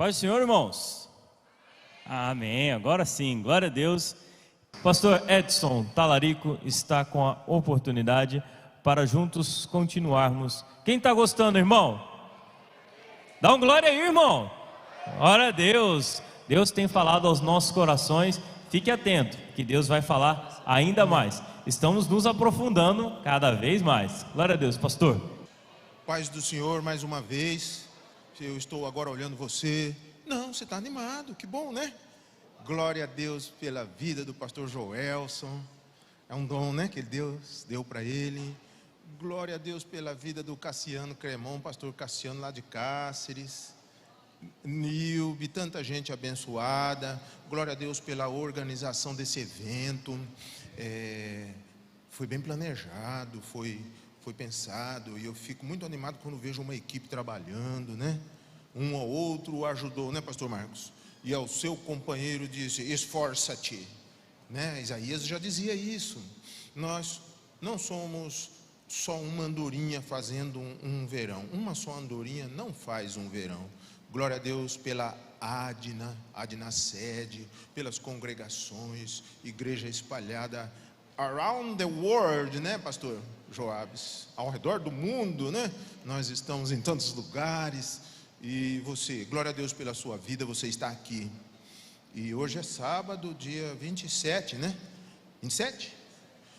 Paz do Senhor, irmãos. Amém. Agora sim, glória a Deus. Pastor Edson Talarico está com a oportunidade para juntos continuarmos. Quem está gostando, irmão? Dá um glória aí, irmão. Glória a Deus. Deus tem falado aos nossos corações. Fique atento, que Deus vai falar ainda mais. Estamos nos aprofundando cada vez mais. Glória a Deus, pastor. Paz do Senhor, mais uma vez. Eu estou agora olhando você. Não, você está animado, que bom, né? Glória a Deus pela vida do pastor Joelson. É um dom, né, que Deus deu para ele. Glória a Deus pela vida do Cassiano Cremon, pastor Cassiano lá de Cáceres. Nilbe, tanta gente abençoada. Glória a Deus pela organização desse evento. Foi bem planejado, foi pensado, e eu fico muito animado quando vejo uma equipe trabalhando, né? Um ou outro ajudou, né, pastor Marcos? E ao seu companheiro disse: esforça-te, né? Isaías já dizia isso. Nós não somos só uma andorinha fazendo um verão. Uma só andorinha não faz um verão. Glória a Deus pela Adna sede, pelas congregações, igreja espalhada around the world, né, pastor Joabes? Ao redor do mundo, né? Nós estamos em tantos lugares. E você, glória a Deus pela sua vida, você está aqui. E hoje é sábado, dia 27, né? 27?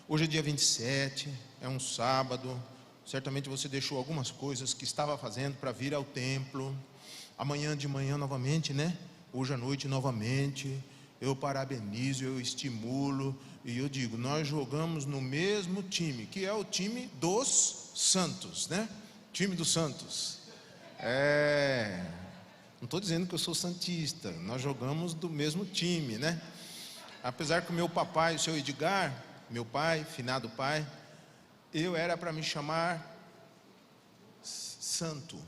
Hoje é dia 27, é um sábado. Certamente você deixou algumas coisas que estava fazendo para vir ao templo. Amanhã de manhã novamente, né? Hoje à noite novamente. Eu parabenizo, eu estimulo e eu digo, nós jogamos no mesmo time, que é o time dos santos, né? Time dos santos. Não estou dizendo que eu sou santista, nós jogamos do mesmo time, né? Apesar que o meu papai, o seu Edgar, meu pai, finado pai, eu era para me chamar santo,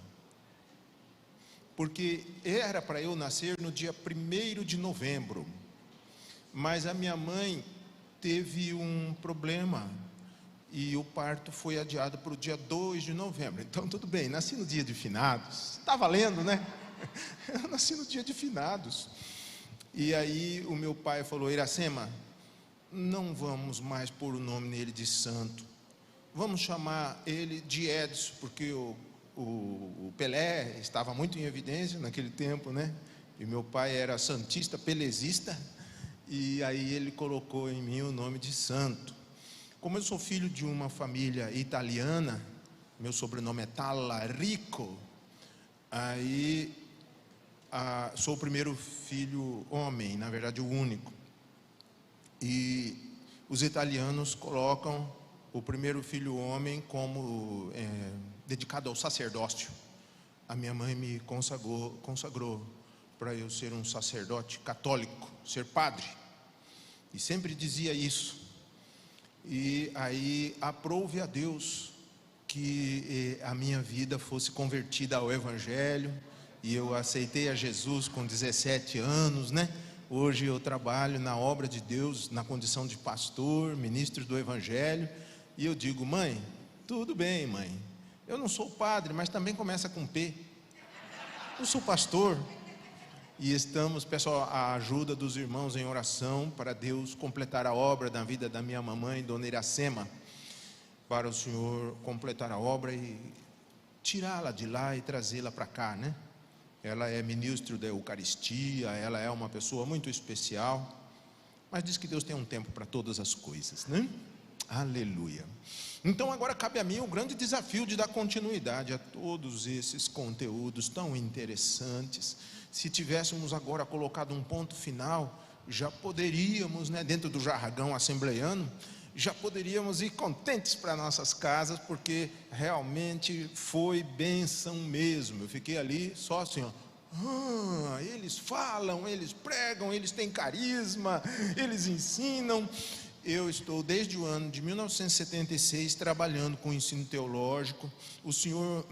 porque era para eu nascer no dia 1º de novembro, mas a minha mãe teve um problema e o parto foi adiado para o dia 2 de novembro. Então tudo bem, nasci no dia de finados, está valendo, né? Eu nasci no dia de finados. E aí o meu pai falou: Iracema, não vamos mais pôr o nome nele de santo, vamos chamar ele de Edson, porque o Pelé estava muito em evidência naquele tempo, né? E meu pai era santista, pelezista, e aí ele colocou em mim o nome de santo. Como eu sou filho de uma família italiana, meu sobrenome é Talarico, aí sou o primeiro filho homem, na verdade o único. E os italianos colocam o primeiro filho homem como dedicado ao sacerdócio. A minha mãe me consagrou para eu ser um sacerdote católico, ser padre, e sempre dizia isso. E aí aprouve a Deus que a minha vida fosse convertida ao Evangelho, e eu aceitei a Jesus com 17 anos, né? Hoje eu trabalho na obra de Deus, na condição de pastor, ministro do Evangelho, e eu digo: mãe, tudo bem, mãe, eu não sou padre, mas também começa com P. Eu sou pastor. E peço a ajuda dos irmãos em oração para Deus completar a obra da vida da minha mamãe, dona Iracema, para o Senhor completar a obra e tirá-la de lá e trazê-la para cá, né? Ela é ministro da Eucaristia, ela é uma pessoa muito especial, mas diz que Deus tem um tempo para todas as coisas, né? Aleluia. Então agora cabe a mim o grande desafio de dar continuidade a todos esses conteúdos tão interessantes. Se tivéssemos agora colocado um ponto final, já poderíamos, né, dentro do jargão assembleiano, já poderíamos ir contentes para nossas casas, porque realmente foi bênção mesmo. Eu fiquei ali só assim, ó. Eles falam, eles pregam, eles têm carisma, eles ensinam. Eu estou desde o ano de 1976 trabalhando com ensino teológico. O Senhor,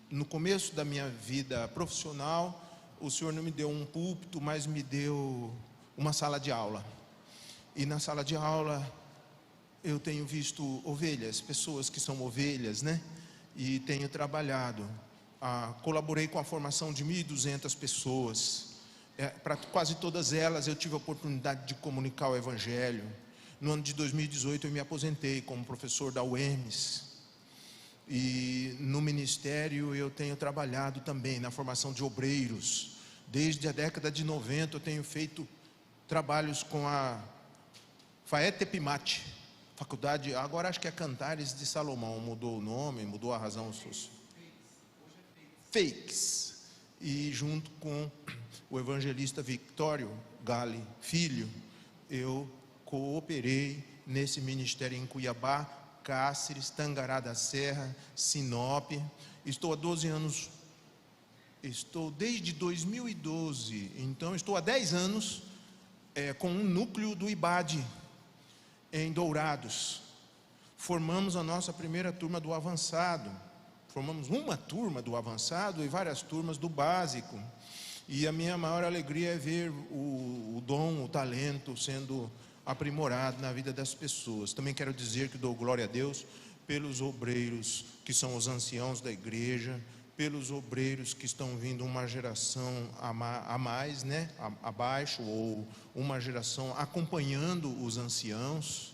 no começo da minha vida profissional, o Senhor não me deu um púlpito, mas me deu uma sala de aula. E na sala de aula eu tenho visto ovelhas, pessoas que são ovelhas, né? E tenho trabalhado colaborei com a formação de 1.200 pessoas. Para quase todas elas eu tive a oportunidade de comunicar o Evangelho. No ano de 2018 eu me aposentei como professor da UEMS. E no ministério eu tenho trabalhado também na formação de obreiros. Desde a década de 90 eu tenho feito trabalhos com a FAETEPIMAT, faculdade, agora acho que é Cantares de Salomão, mudou o nome, mudou a razão social. Fakes. E junto com o evangelista Victório Gale Filho, eu cooperei nesse ministério em Cuiabá, Cáceres, Tangará da Serra, Sinop. Estou há 12 anos, estou desde 2012, então estou há 10 anos com um núcleo do IBAD em Dourados. Formamos a nossa primeira turma do avançado, formamos uma turma do avançado e várias turmas do básico. E a minha maior alegria é ver o dom, o talento sendo aprimorado na vida das pessoas. Também quero dizer que dou glória a Deus pelos obreiros que são os anciãos da igreja, pelos obreiros que estão vindo uma geração a mais, né, abaixo, ou uma geração acompanhando os anciãos.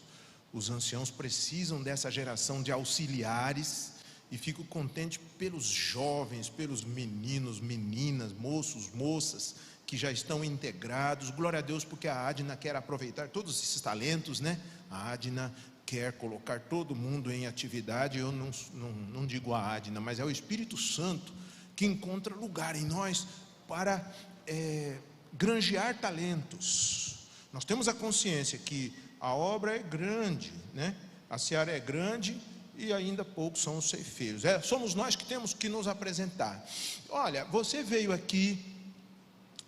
Os anciãos precisam dessa geração de auxiliares, e fico contente pelos jovens, pelos meninos, meninas, moços, moças que já estão integrados. Glória a Deus, porque a Adna quer aproveitar todos esses talentos, né? A Adna quer colocar todo mundo em atividade. Eu não digo a Adna, mas é o Espírito Santo que encontra lugar em nós para granjear talentos. Nós temos a consciência que a obra é grande, né? A seara é grande e ainda poucos são os ceifeiros. Somos nós que temos que nos apresentar. Olha, você veio aqui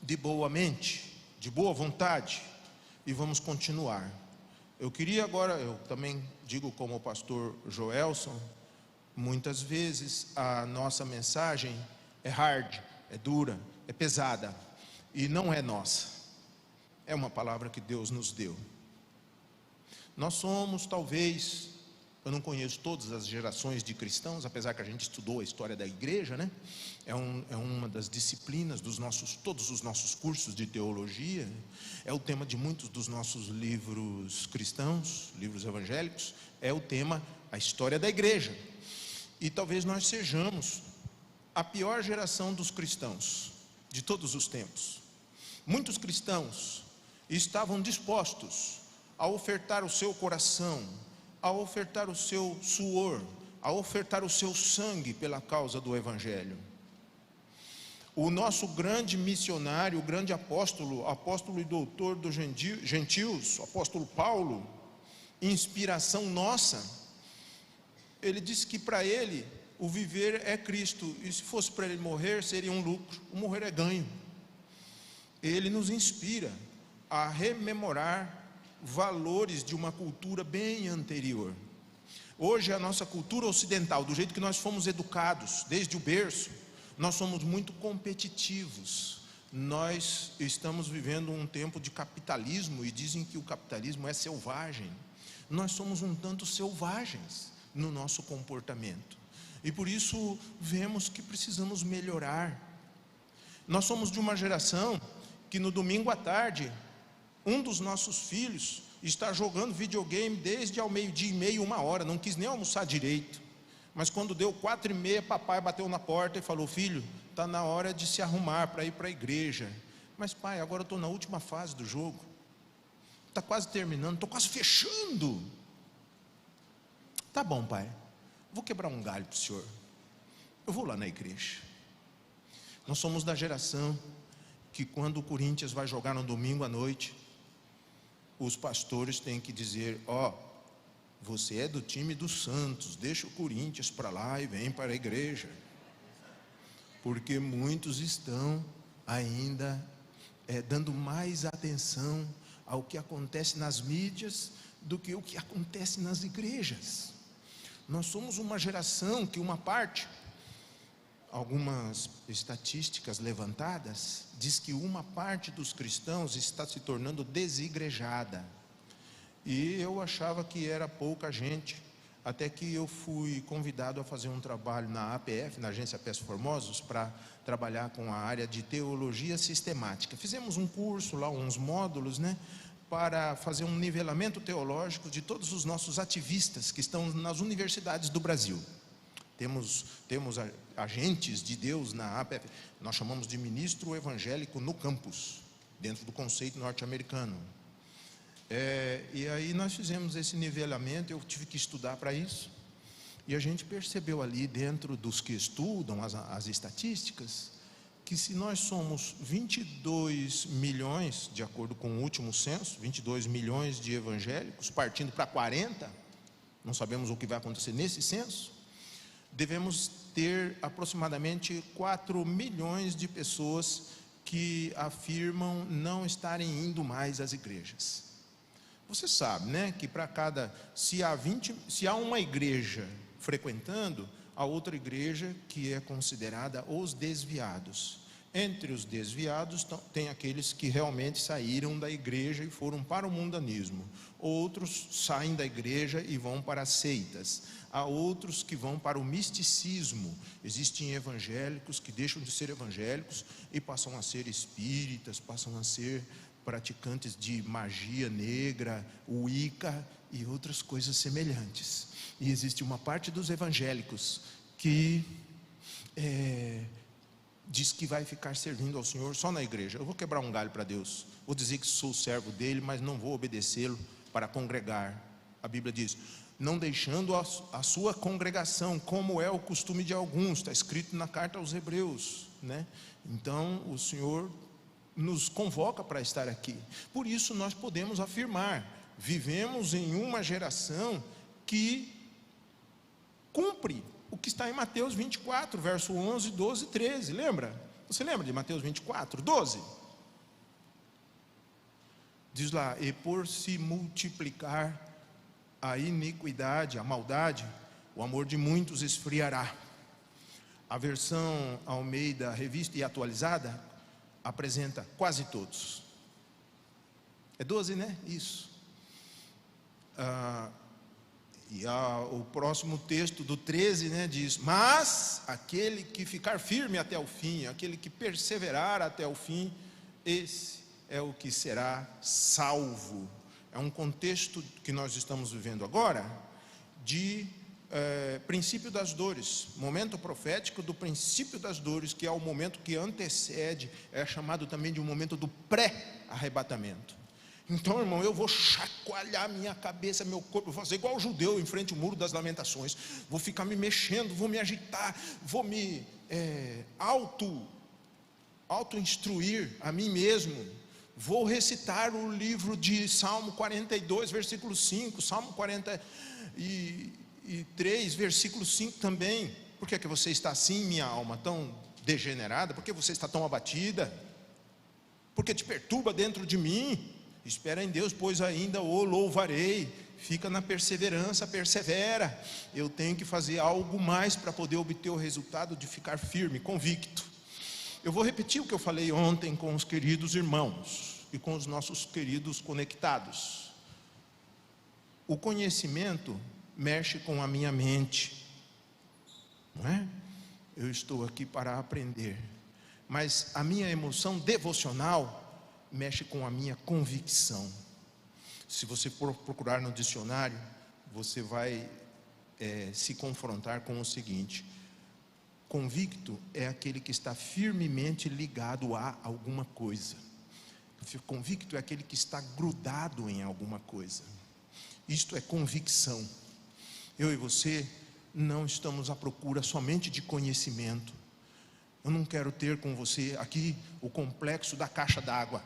de boa mente, de boa vontade, e vamos continuar. Eu queria agora, eu também digo como o pastor Joelson, muitas vezes a nossa mensagem é hard, é dura, é pesada, e não é nossa, é uma palavra que Deus nos deu. Nós somos, talvez, eu não conheço todas as gerações de cristãos, apesar que a gente estudou a história da igreja, né? É uma das disciplinas dos todos os nossos cursos de teologia, é o tema de muitos dos nossos livros cristãos, livros evangélicos, é o tema, a história da igreja. E talvez nós sejamos a pior geração dos cristãos, de todos os tempos. Muitos cristãos estavam dispostos a ofertar o seu coração, a ofertar o seu suor, a ofertar o seu sangue pela causa do Evangelho. O nosso grande missionário, o grande apóstolo e doutor dos gentios, o apóstolo Paulo, inspiração nossa, ele disse que para ele o viver é Cristo, e se fosse para ele morrer seria um lucro, o morrer é ganho. Ele nos inspira a rememorar valores de uma cultura bem anterior. Hoje a nossa cultura ocidental, do jeito que nós fomos educados desde o berço, nós somos muito competitivos. Nós estamos vivendo um tempo de capitalismo, e dizem que o capitalismo é selvagem. Nós somos um tanto selvagens no nosso comportamento, e por isso vemos que precisamos melhorar. Nós somos de uma geração que no domingo à tarde, um dos nossos filhos está jogando videogame desde ao 12:30, 1h, não quis nem almoçar direito, mas quando deu 4:30, papai bateu na porta e falou: filho, está na hora de se arrumar para ir para a igreja. Mas pai, agora eu estou na última fase do jogo, está quase terminando, estou quase fechando. Tá bom, pai, vou quebrar um galho para o senhor, eu vou lá na igreja. Nós somos da geração que quando o Corinthians vai jogar no domingo à noite, os pastores têm que dizer: você é do time do Santos, deixa o Corinthians para lá e vem para a igreja, porque muitos estão ainda dando mais atenção ao que acontece nas mídias do que o que acontece nas igrejas. Nós somos uma geração que algumas estatísticas levantadas diz que uma parte dos cristãos está se tornando desigrejada, e eu achava que era pouca gente, até que eu fui convidado a fazer um trabalho na APF, na Agência Pés Formosos, para trabalhar com a área de teologia sistemática. Fizemos um curso lá, uns módulos, né, para fazer um nivelamento teológico de todos os nossos ativistas que estão nas universidades do Brasil. Temos agentes de Deus na APF, nós chamamos de ministro evangélico no campus, dentro do conceito norte-americano. E aí nós fizemos esse nivelamento, eu tive que estudar para isso, e a gente percebeu ali, dentro dos que estudam as estatísticas, que se nós somos 22 milhões, de acordo com o último censo, 22 milhões de evangélicos, partindo para 40, não sabemos o que vai acontecer nesse censo, devemos ter aproximadamente 4 milhões de pessoas que afirmam não estarem indo mais às igrejas. Você sabe, né, que para cada, se há uma igreja frequentando, a outra igreja que é considerada os desviados. Entre os desviados tem aqueles que realmente saíram da igreja e foram para o mundanismo. Outros saem da igreja e vão para as seitas. Há outros que vão para o misticismo. Existem evangélicos que deixam de ser evangélicos e passam a ser espíritas, passam a ser praticantes de magia negra, Wicca e outras coisas semelhantes. E existe uma parte dos evangélicos que diz que vai ficar servindo ao Senhor só na igreja. Eu vou quebrar um galho para Deus, vou dizer que sou servo dele, mas não vou obedecê-lo para congregar. A Bíblia diz, não deixando a sua congregação, como é o costume de alguns, está escrito na carta aos Hebreus, né? Então o Senhor nos convoca para estar aqui. Por isso nós podemos afirmar, vivemos em uma geração que cumpre o que está em Mateus 24, verso 11, 12 e 13, lembra? Você lembra de Mateus 24, 12? Diz lá, e por se multiplicar a iniquidade, a maldade, o amor de muitos esfriará. A versão Almeida, revista e atualizada, apresenta quase todos. É 12, né? Isso. O próximo texto do 13, né, diz, mas aquele que ficar firme até o fim, aquele que perseverar até o fim, esse é o que será salvo. É um contexto que nós estamos vivendo agora, de princípio das dores, momento profético do princípio das dores, que é o momento que antecede, é chamado também de um momento do pré-arrebatamento. Então, irmão, eu vou chacoalhar minha cabeça, meu corpo, vou fazer igual o judeu em frente ao muro das lamentações, vou ficar me mexendo, vou me agitar, vou me auto-instruir a mim mesmo, vou recitar o livro de Salmo 42, versículo 5, Salmo 43, versículo 5 também. Por que é que você está assim, minha alma, tão degenerada? Por que você está tão abatida? Porque te perturba dentro de mim? Espera em Deus, pois ainda o louvarei. Fica na perseverança, persevera. Eu tenho que fazer algo mais para poder obter o resultado de ficar firme, convicto. Eu vou repetir o que eu falei ontem com os queridos irmãos e com os nossos queridos conectados. O conhecimento mexe com a minha mente, não é? Eu estou aqui para aprender, mas a minha emoção devocional mexe com a minha convicção. Se você for procurar no dicionário, você vai se confrontar com o seguinte: convicto é aquele que está firmemente ligado a alguma coisa. Convicto é aquele que está grudado em alguma coisa. Isto é convicção. Eu e você não estamos à procura somente de conhecimento. Eu não quero ter com você aqui o complexo da caixa d'água.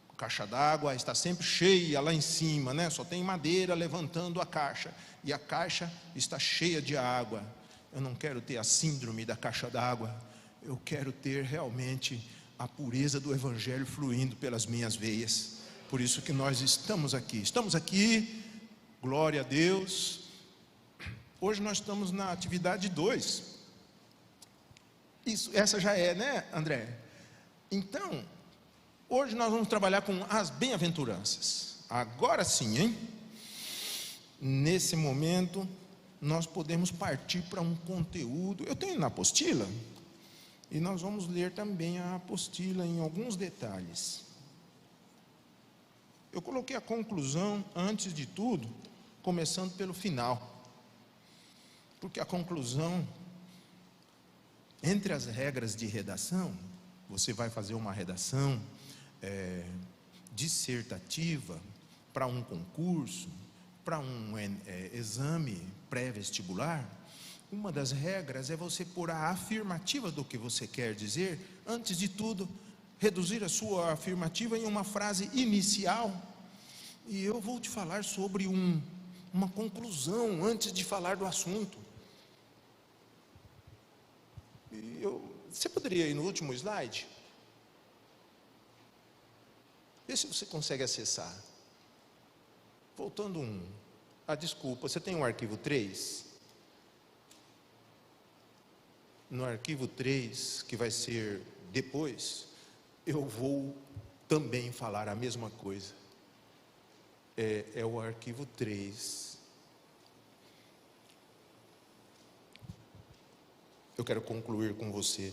A caixa d'água está sempre cheia lá em cima, né? Só tem madeira levantando a caixa, e a caixa está cheia de água. Eu não quero ter a síndrome da caixa d'água. Eu quero ter realmente a pureza do Evangelho fluindo pelas minhas veias. Por isso que nós estamos aqui. Estamos aqui, glória a Deus. Hoje nós estamos na atividade 2. Essa já é, né, André? Então, hoje nós vamos trabalhar com as bem-aventuranças. Agora sim, hein? Nesse momento, nós podemos partir para um conteúdo. Eu tenho na apostila, e nós vamos ler também a apostila em alguns detalhes. Eu coloquei a conclusão antes de tudo, começando pelo final, porque a conclusão, entre as regras de redação, você vai fazer uma redação dissertativa para um concurso, para um exame pré-vestibular. Uma das regras é você pôr a afirmativa do que você quer dizer. Antes de tudo, reduzir a sua afirmativa em uma frase inicial. E eu vou te falar sobre uma conclusão antes de falar do assunto. Você poderia ir no último slide? Vê se você consegue acessar. Voltando desculpa, você tem um arquivo 3? No arquivo 3, que vai ser depois, eu vou também falar a mesma coisa. É o arquivo 3. Eu quero concluir com você.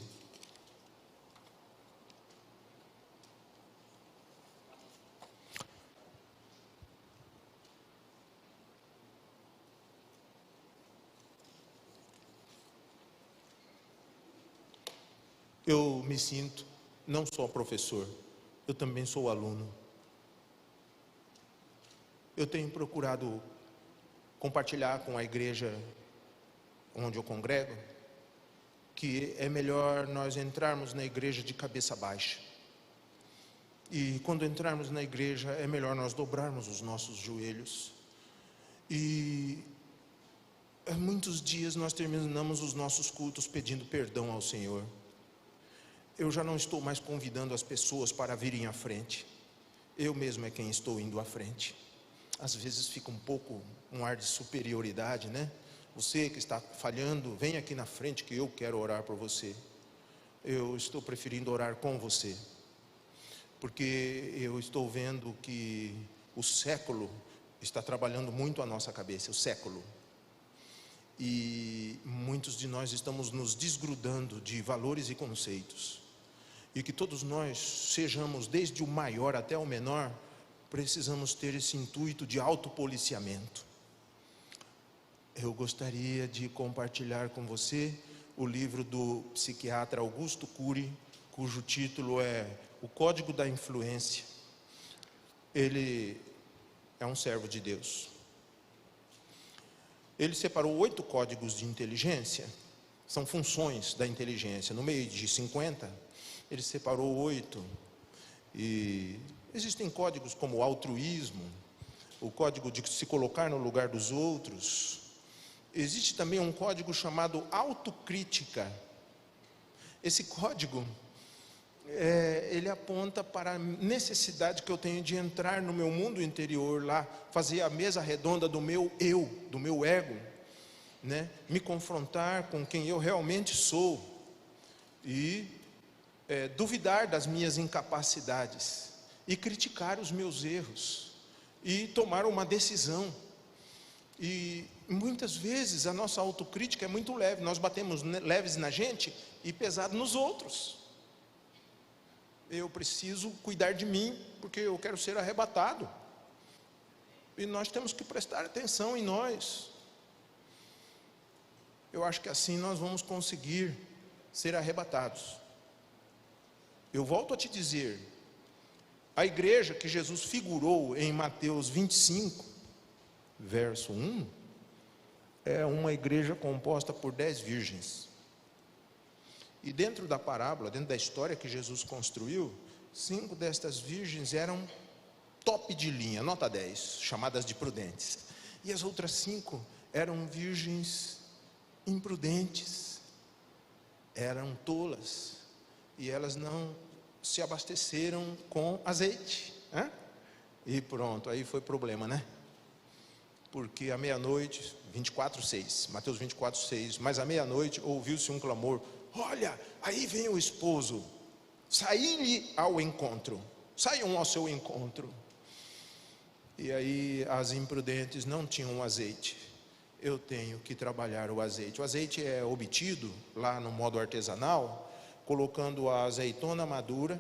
Eu me sinto não só professor, eu também sou aluno. Eu tenho procurado compartilhar com a igreja onde eu congrego, que é melhor nós entrarmos na igreja de cabeça baixa. E quando entrarmos na igreja, é melhor nós dobrarmos os nossos joelhos. E muitos dias nós terminamos os nossos cultos pedindo perdão ao Senhor. Eu já não estou mais convidando as pessoas para virem à frente. Eu mesmo é quem estou indo à frente. Às vezes fica um ar de superioridade, né? Você que está falhando, vem aqui na frente que eu quero orar por você. Eu estou preferindo orar com você, porque eu estou vendo que o século está trabalhando muito a nossa cabeça, o século. E muitos de nós estamos nos desgrudando de valores e conceitos. E que todos nós sejamos, desde o maior até o menor, precisamos ter esse intuito de autopoliciamento. Eu gostaria de compartilhar com você o livro do psiquiatra Augusto Cury, cujo título é O Código da Influência. Ele é um servo de Deus. Ele separou 8 códigos de inteligência, são funções da inteligência. No meio de 50, ele separou 8. E existem códigos como o altruísmo, o código de se colocar no lugar dos outros. Existe também um código chamado autocrítica. Esse código, ele aponta para a necessidade que eu tenho de entrar no meu mundo interior lá, fazer a mesa redonda do meu eu, do meu ego, né? Me confrontar com quem eu realmente sou e duvidar das minhas incapacidades e criticar os meus erros e tomar uma decisão. E muitas vezes a nossa autocrítica é muito leve, nós batemos leves na gente e pesado nos outros. Eu preciso cuidar de mim, porque eu quero ser arrebatado. E nós temos que prestar atenção em nós. Eu acho que assim nós vamos conseguir ser arrebatados. Eu volto a te dizer, a igreja que Jesus figurou em Mateus 25, verso 1, é uma igreja composta por 10 virgens. E dentro da parábola, dentro da história que Jesus construiu, 5 destas virgens eram top de linha, nota 10, chamadas de prudentes. E as outras 5 eram virgens imprudentes, eram tolas, e elas não se abasteceram com azeite, né? E pronto, aí foi problema, né? Porque à meia-noite, 24:6, Mateus 24:6, mas à meia-noite ouviu-se um clamor: olha, aí vem o esposo, saí-lhe ao encontro, saiam ao seu encontro. E aí as imprudentes não tinham azeite, eu tenho que trabalhar o azeite. O azeite é obtido lá no modo artesanal, colocando a azeitona madura,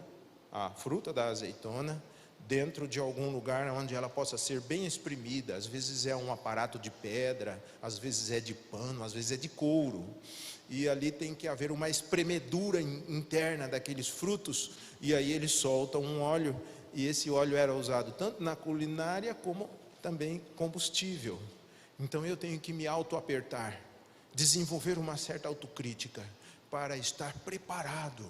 a fruta da azeitona, dentro de algum lugar onde ela possa ser bem espremida. Às vezes é um aparato de pedra, às vezes é de pano, às vezes é de couro. E ali tem que haver uma espremedura interna daqueles frutos, e aí eles soltam um óleo, e esse óleo era usado tanto na culinária como também combustível. Então eu tenho que me auto-apertar, desenvolver uma certa autocrítica para estar preparado.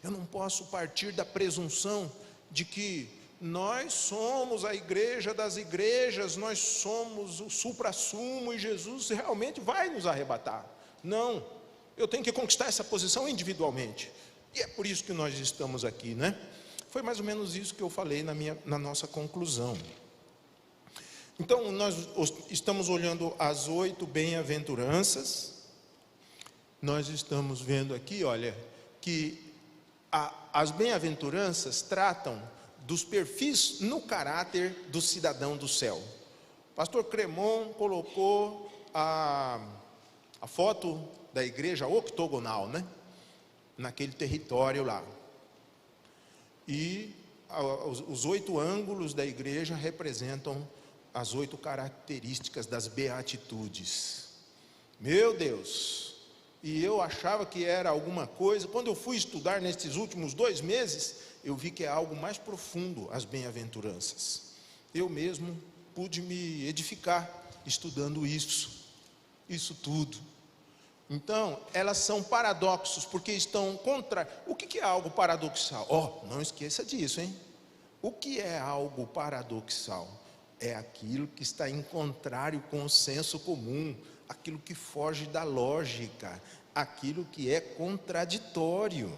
Eu não posso partir da presunção de que nós somos a igreja das igrejas, nós somos o supra-sumo e Jesus realmente vai nos arrebatar. Não, eu tenho que conquistar essa posição individualmente. E é por isso que nós estamos aqui, né? Foi mais ou menos isso que eu falei na nossa conclusão. Então, nós estamos olhando as 8 bem-aventuranças. Nós estamos vendo aqui, olha, que as bem-aventuranças tratam dos perfis no caráter do cidadão do céu. O pastor Cremon colocou a foto da igreja octogonal, né? Naquele território lá. E os 8 ângulos da igreja representam as 8 características das beatitudes. Meu Deus! E eu achava que era alguma coisa. Quando eu fui estudar nesses últimos 2 meses, eu vi que é algo mais profundo, as bem-aventuranças. Eu mesmo pude me edificar estudando isso tudo. Então, elas são paradoxos, porque estão contra... O que é algo paradoxal? Não esqueça disso, hein? O que é algo paradoxal? É aquilo que está em contrário com o senso comum, aquilo que foge da lógica, aquilo que é contraditório.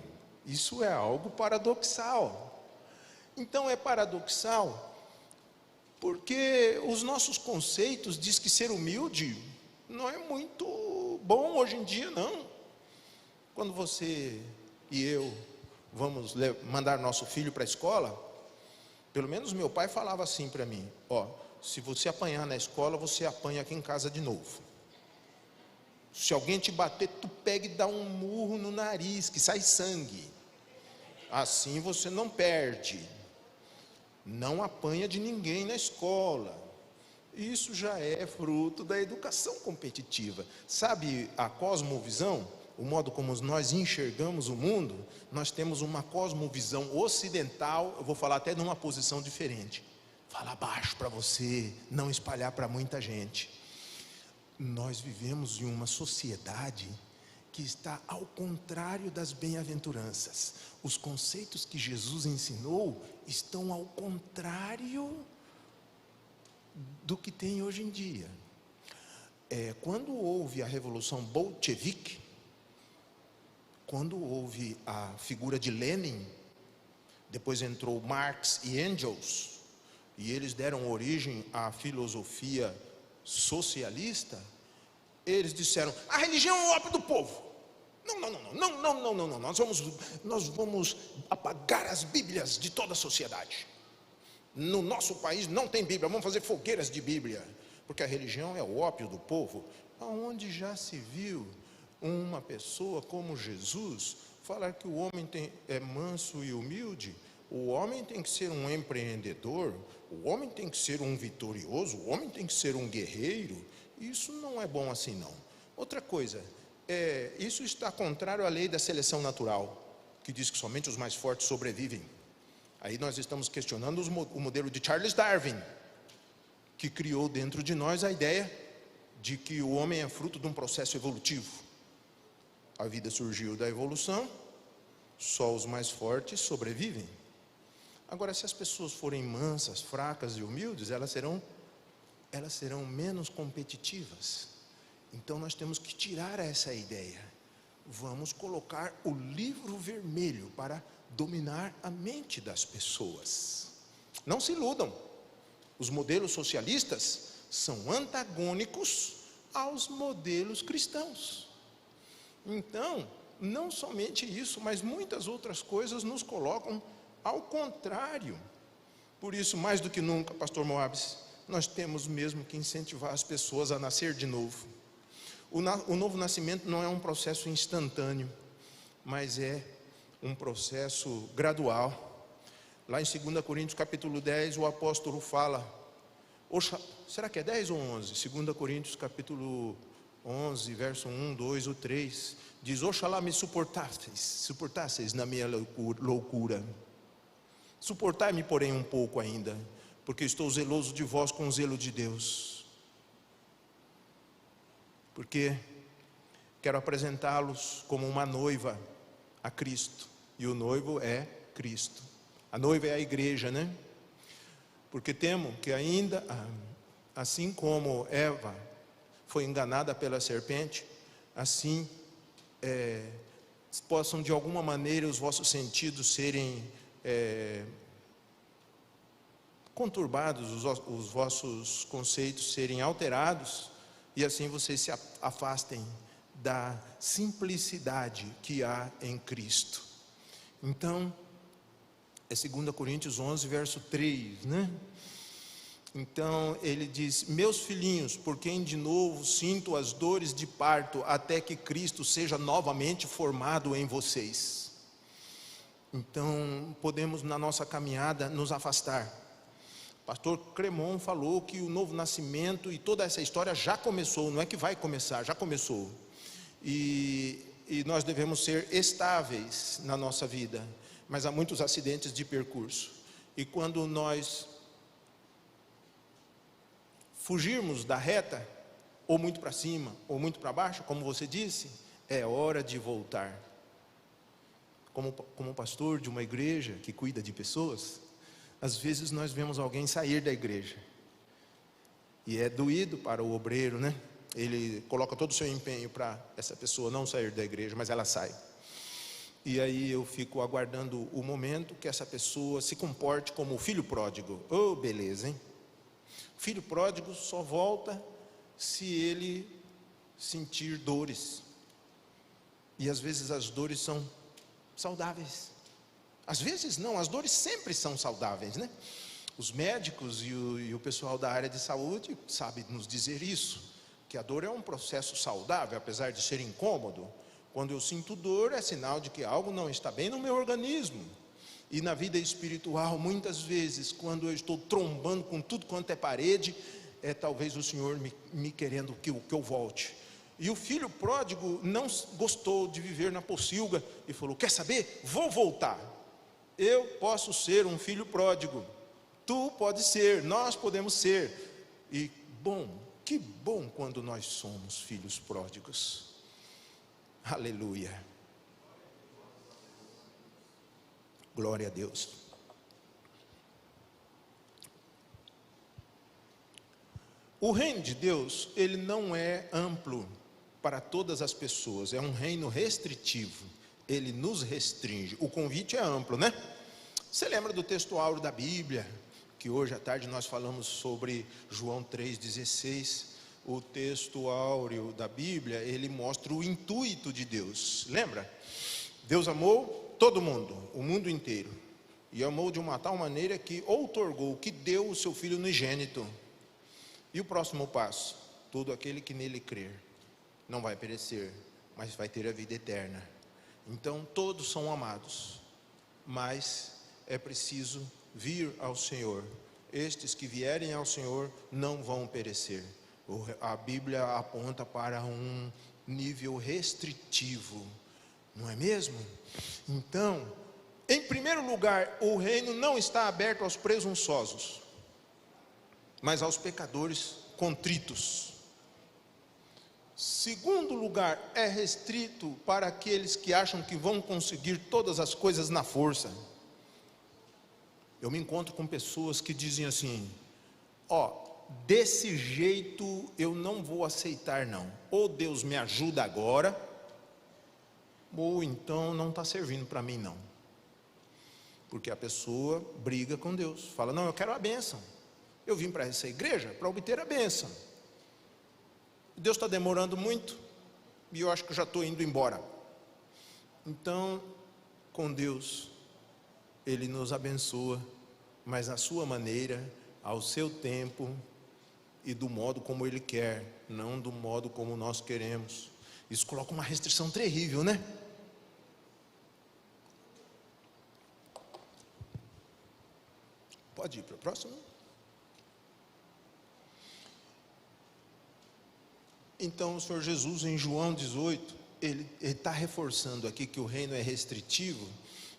Isso é algo paradoxal. Então é paradoxal porque os nossos conceitos diz que ser humilde não é muito bom hoje em dia, não. Quando você e eu vamos mandar nosso filho para a escola, pelo menos meu pai falava assim para mim: se você apanhar na escola, você apanha aqui em casa de novo. Se alguém te bater, tu pega e dá um murro no nariz, que sai sangue. Assim você não perde. Não apanha de ninguém na escola. Isso já é fruto da educação competitiva. Sabe a cosmovisão? O modo como nós enxergamos o mundo? Nós temos uma cosmovisão ocidental. Eu vou falar até numa posição diferente. Falar baixo para você não espalhar para muita gente. Nós vivemos em uma sociedade que está ao contrário das bem-aventuranças. Os conceitos que Jesus ensinou estão ao contrário do que tem hoje em dia. Quando houve a Revolução Bolchevique, quando houve a figura de Lenin, depois entrou Marx e Engels, e eles deram origem à filosofia socialista, eles disseram: a religião é o ópio do povo. Não, nós vamos apagar as Bíblias de toda a sociedade. No nosso país não tem Bíblia, vamos fazer fogueiras de Bíblia, porque a religião é o ópio do povo. Aonde já se viu uma pessoa como Jesus falar que o homem é manso e humilde? O homem tem que ser um empreendedor, o homem tem que ser um vitorioso, o homem tem que ser um guerreiro. Isso não é bom assim, não. Outra coisa, isso está contrário à lei da seleção natural, que diz que somente os mais fortes sobrevivem. Aí nós estamos questionando o modelo de Charles Darwin, que criou dentro de nós a ideia de que o homem é fruto de um processo evolutivo. A vida surgiu da evolução, só os mais fortes sobrevivem. Agora, se as pessoas forem mansas, fracas e humildes, elas serão menos competitivas. Então nós temos que tirar essa ideia. Vamos colocar o livro vermelho para dominar a mente das pessoas. Não se iludam. Os modelos socialistas são antagônicos aos modelos cristãos. Então, não somente isso, mas muitas outras coisas nos colocam ao contrário. Por isso, mais do que nunca, pastor Moabs, nós temos mesmo que incentivar as pessoas a nascer de novo. O novo nascimento não é um processo instantâneo, mas é um processo gradual. Lá em 2 Coríntios capítulo 10, o apóstolo fala, será que é 10 ou 11? 2 Coríntios capítulo 11, verso 1, 2 ou 3, diz: oxalá me suportasseis na minha loucura. Suportai-me, porém, um pouco ainda, porque estou zeloso de vós com o zelo de Deus. Porque quero apresentá-los como uma noiva a Cristo, e o noivo é Cristo. A noiva é a igreja, né? Porque temo que ainda, assim como Eva foi enganada pela serpente, assim possam de alguma maneira os vossos sentidos serem conturbados, os vossos conceitos serem alterados, e assim vocês se afastem da simplicidade que há em Cristo. Então, é 2 Coríntios 11, verso 3, né? Então ele diz: meus filhinhos, por quem de novo sinto as dores de parto, até que Cristo seja novamente formado em vocês. Então podemos na nossa caminhada nos afastar. Pastor Cremon falou que o novo nascimento e toda essa história já começou, não é que vai começar, já começou. E nós devemos ser estáveis na nossa vida, mas há muitos acidentes de percurso. E quando nós fugirmos da reta, ou muito para cima, ou muito para baixo, como você disse, é hora de voltar. Como pastor de uma igreja que cuida de pessoas, às vezes nós vemos alguém sair da igreja, e é doído para o obreiro, né? Ele coloca todo o seu empenho para essa pessoa não sair da igreja, mas ela sai. E aí eu fico aguardando o momento que essa pessoa se comporte como o filho pródigo. Oh, beleza, hein? O filho pródigo só volta se ele sentir dores. E às vezes as dores são saudáveis. Às vezes não, as dores sempre são saudáveis, né? Os médicos e o pessoal da área de saúde sabem nos dizer isso, que a dor é um processo saudável, apesar de ser incômodo. Quando eu sinto dor, é sinal de que algo não está bem no meu organismo. E na vida espiritual, muitas vezes, quando eu estou trombando com tudo quanto é parede, é talvez o Senhor me querendo que eu volte. E o filho pródigo não gostou de viver na pocilga e falou: quer saber? Vou voltar. Eu posso ser um filho pródigo, tu pode ser, nós podemos ser. E que bom quando nós somos filhos pródigos. Aleluia. Glória a Deus. O reino de Deus, ele não é amplo para todas as pessoas, é um reino restritivo, ele nos restringe. O convite é amplo, né? Você lembra do texto áureo da Bíblia, que hoje à tarde nós falamos sobre João 3,16, o texto áureo da Bíblia, ele mostra o intuito de Deus, lembra? Deus amou todo mundo, o mundo inteiro, e amou de uma tal maneira que outorgou, que deu o seu Filho unigênito. E o próximo passo: todo aquele que nele crer, não vai perecer, mas vai ter a vida eterna. Então todos são amados, mas é preciso vir ao Senhor. Estes que vierem ao Senhor não vão perecer. A Bíblia aponta para um nível restritivo, não é mesmo? Então, em primeiro lugar, o reino não está aberto aos presunçosos, mas aos pecadores contritos. Segundo lugar, é restrito para aqueles que acham que vão conseguir todas as coisas na força. Eu me encontro com pessoas que dizem assim: desse jeito eu não vou aceitar não. Ou Deus me ajuda agora, ou então não está servindo para mim não. Porque a pessoa briga com Deus, fala: não, eu quero a bênção, eu vim para essa igreja para obter a bênção. Deus está demorando muito, e eu acho que eu já estou indo embora. Então, com Deus, Ele nos abençoa, mas à sua maneira, ao seu tempo, e do modo como Ele quer, não do modo como nós queremos. Isso coloca uma restrição terrível, né? Pode ir para o próximo. Então o Senhor Jesus, em João 18, ele está reforçando aqui que o reino é restritivo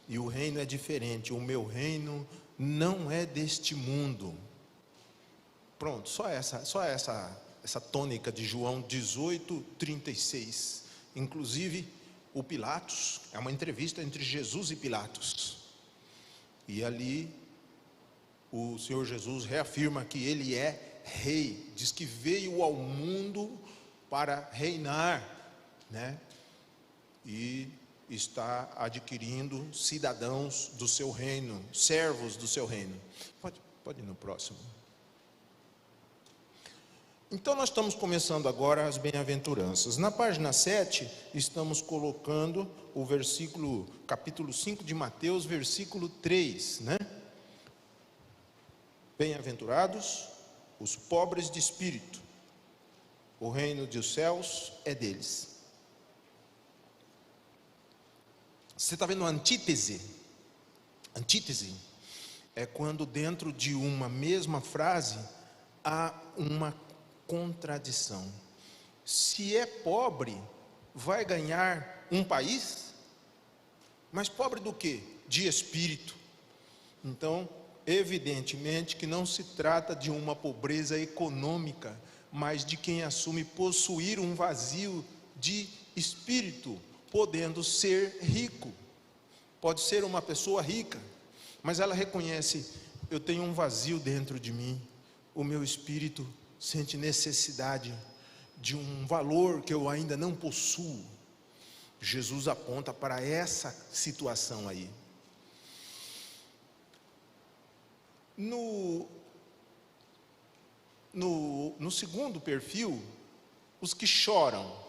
e o reino é diferente. O meu reino não é deste mundo. Pronto, só essa tônica de João 18, 36. Inclusive, o Pilatos, é uma entrevista entre Jesus e Pilatos. E ali, o Senhor Jesus reafirma que Ele é rei. Diz que veio ao mundo para reinar, né? E está adquirindo cidadãos do seu reino, servos do seu reino. Pode ir no próximo. Então nós estamos começando agora as bem-aventuranças. Na página 7, estamos colocando o versículo, capítulo 5 de Mateus, versículo 3, né? Bem-aventurados os pobres de espírito, o reino dos céus é deles. Você está vendo a antítese? Antítese é quando dentro de uma mesma frase há uma contradição. Se é pobre, vai ganhar um país? Mas pobre do quê? De espírito. Então, evidentemente que não se trata de uma pobreza econômica, mas de quem assume possuir um vazio de espírito, podendo ser rico. Pode ser uma pessoa rica, mas ela reconhece: eu tenho um vazio dentro de mim, o meu espírito sente necessidade de um valor que eu ainda não possuo. Jesus aponta para essa situação aí. No segundo perfil, os que choram.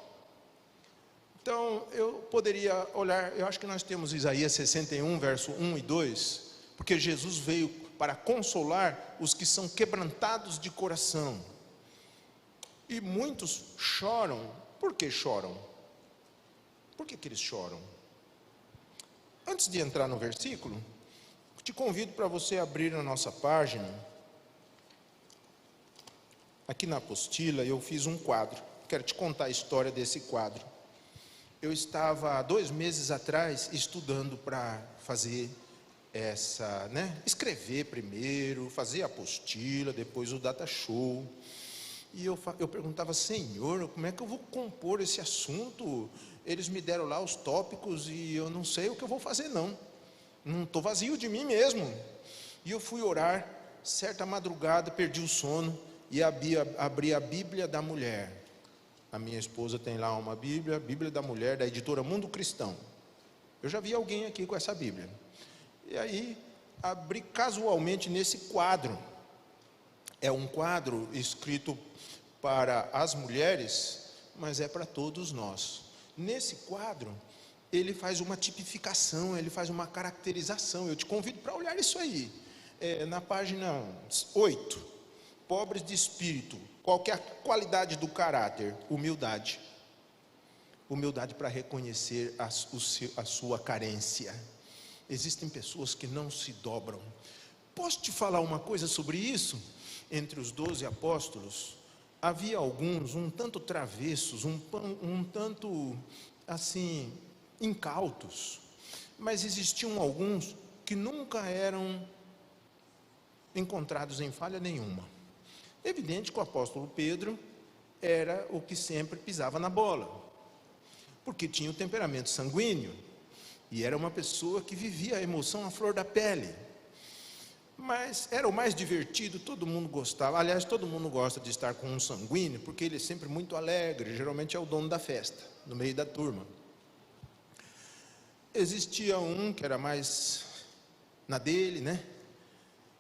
Então, eu poderia olhar, eu acho que nós temos Isaías 61, verso 1 e 2, porque Jesus veio para consolar os que são quebrantados de coração. E muitos choram. Por que choram? Por que eles choram? Antes de entrar no versículo, te convido para você abrir na nossa página. Aqui na apostila eu fiz um quadro. Quero te contar a história desse quadro. Eu estava 2 meses atrás estudando para fazer escrever primeiro, fazer a apostila, depois o data show. E eu perguntava: Senhor, como é que eu vou compor esse assunto? Eles me deram lá os tópicos e eu não sei o que eu vou fazer não estou vazio de mim mesmo. E eu fui orar, certa madrugada perdi o sono e abri a Bíblia da Mulher. A minha esposa tem lá uma Bíblia, Bíblia da Mulher, da editora Mundo Cristão. Eu já vi alguém aqui com essa Bíblia. E aí abri casualmente nesse quadro. É um quadro escrito para as mulheres, mas é para todos nós. Nesse quadro, ele faz uma tipificação, ele faz uma caracterização. Eu te convido para olhar isso aí. Na página 8, pobres de espírito. Qual que é a qualidade do caráter? Humildade. Humildade para reconhecer a sua carência. Existem pessoas que não se dobram. Posso te falar uma coisa sobre isso? Entre os 12 apóstolos, havia alguns um tanto travessos, um tanto assim, incautos, mas existiam alguns que nunca eram encontrados em falha nenhuma. Evidente que o apóstolo Pedro era o que sempre pisava na bola, porque tinha o temperamento sanguíneo e era uma pessoa que vivia a emoção à flor da pele. Mas era o mais divertido, todo mundo gostava. Aliás, todo mundo gosta de estar com um sanguíneo, porque ele é sempre muito alegre, geralmente é o dono da festa, no meio da turma. Existia um que era mais na dele, né?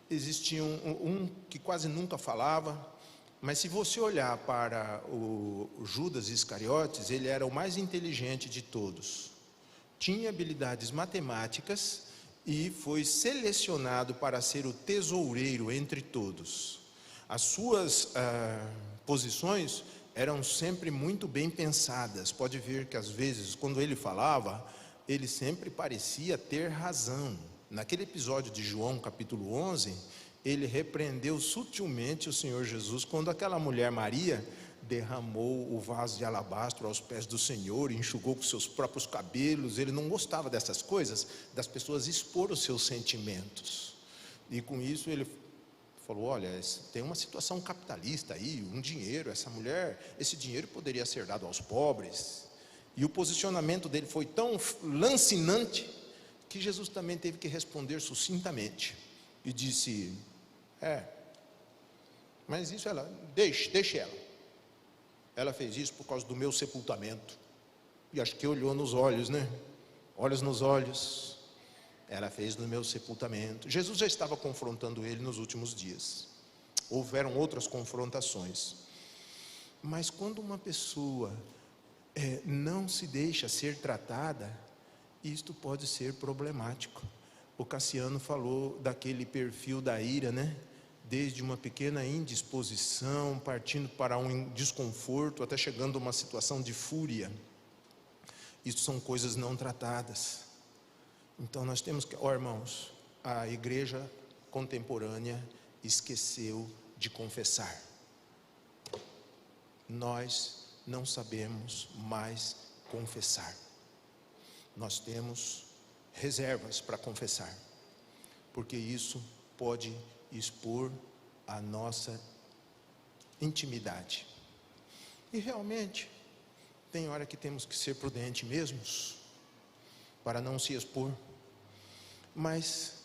Existia um que quase nunca falava, mas se você olhar para o Judas Iscariotes, ele era o mais inteligente de todos. Tinha habilidades matemáticas e foi selecionado para ser o tesoureiro entre todos. As suas posições eram sempre muito bem pensadas. Pode ver que às vezes, quando ele falava, ele sempre parecia ter razão. Naquele episódio de João capítulo 11, ele repreendeu sutilmente o Senhor Jesus, quando aquela mulher Maria derramou o vaso de alabastro aos pés do Senhor, e enxugou com seus próprios cabelos. Ele não gostava dessas coisas, das pessoas expor os seus sentimentos, e com isso ele falou: olha, tem uma situação capitalista aí, um dinheiro, essa mulher, esse dinheiro poderia ser dado aos pobres. E o posicionamento dele foi tão lancinante, que Jesus também teve que responder sucintamente, e disse: mas isso deixe ela. Ela fez isso por causa do meu sepultamento. E acho que olhou nos olhos, né? Olhos nos olhos. Ela fez no meu sepultamento. Jesus já estava confrontando ele nos últimos dias. Houveram outras confrontações. Mas quando uma pessoa não se deixa ser tratada, isto pode ser problemático. O Cassiano falou daquele perfil da ira, né? Desde uma pequena indisposição, partindo para um desconforto, até chegando a uma situação de fúria. Isso são coisas não tratadas. Então nós temos que, irmãos, a igreja contemporânea esqueceu de confessar. Nós não sabemos mais confessar. Nós temos reservas para confessar, porque isso pode expor a nossa intimidade. E realmente tem hora que temos que ser prudentes mesmos, para não se expor. Mas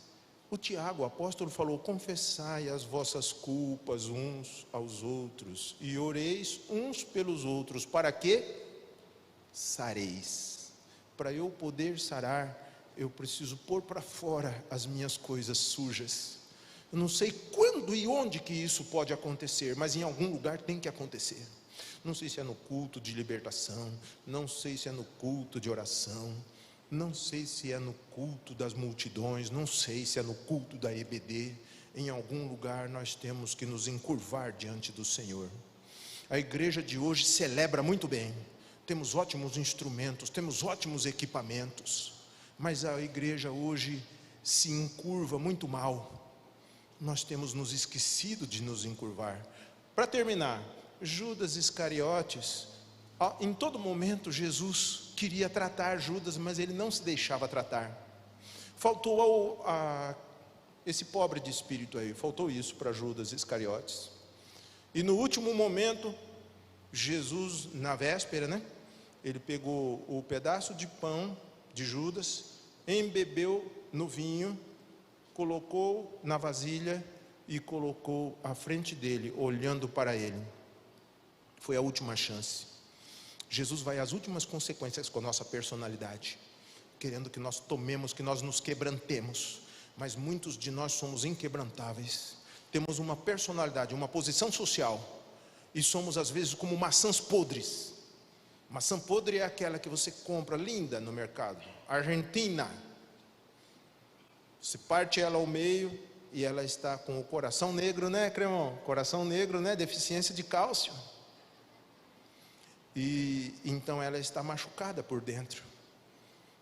o Tiago, o apóstolo, falou: confessai as vossas culpas uns aos outros, e oreis uns pelos outros, para que sareis. Para eu poder sarar, eu preciso pôr para fora as minhas coisas sujas. Eu não sei quando e onde que isso pode acontecer, mas em algum lugar tem que acontecer. Não sei se é no culto de libertação, não sei se é no culto de oração, não sei se é no culto das multidões, não sei se é no culto da EBD. Em algum lugar nós temos que nos encurvar diante do Senhor. A igreja de hoje celebra muito bem, temos ótimos instrumentos, temos ótimos equipamentos, mas a igreja hoje se encurva muito mal. Nós temos nos esquecido de nos encurvar. Para terminar, Judas Iscariotes, em todo momento Jesus queria tratar Judas, mas ele não se deixava tratar. Faltou esse pobre de espírito aí, faltou isso para Judas Iscariotes. E no último momento, Jesus, na véspera, né? Ele pegou o pedaço de pão de Judas, embebeu no vinho, colocou na vasilha e colocou à frente dele, olhando para ele. Foi a última chance. Jesus vai às últimas consequências com a nossa personalidade, querendo que nós tomemos, que nós nos quebrantemos. Mas muitos de nós somos inquebrantáveis. Temos uma personalidade, uma posição social, e somos às vezes como maçãs podres. Maçã podre é aquela que você compra linda no mercado, Argentina. Você parte ela ao meio e ela está com o coração negro, né, Cremão? Coração negro, né? Deficiência de cálcio. E então ela está machucada por dentro.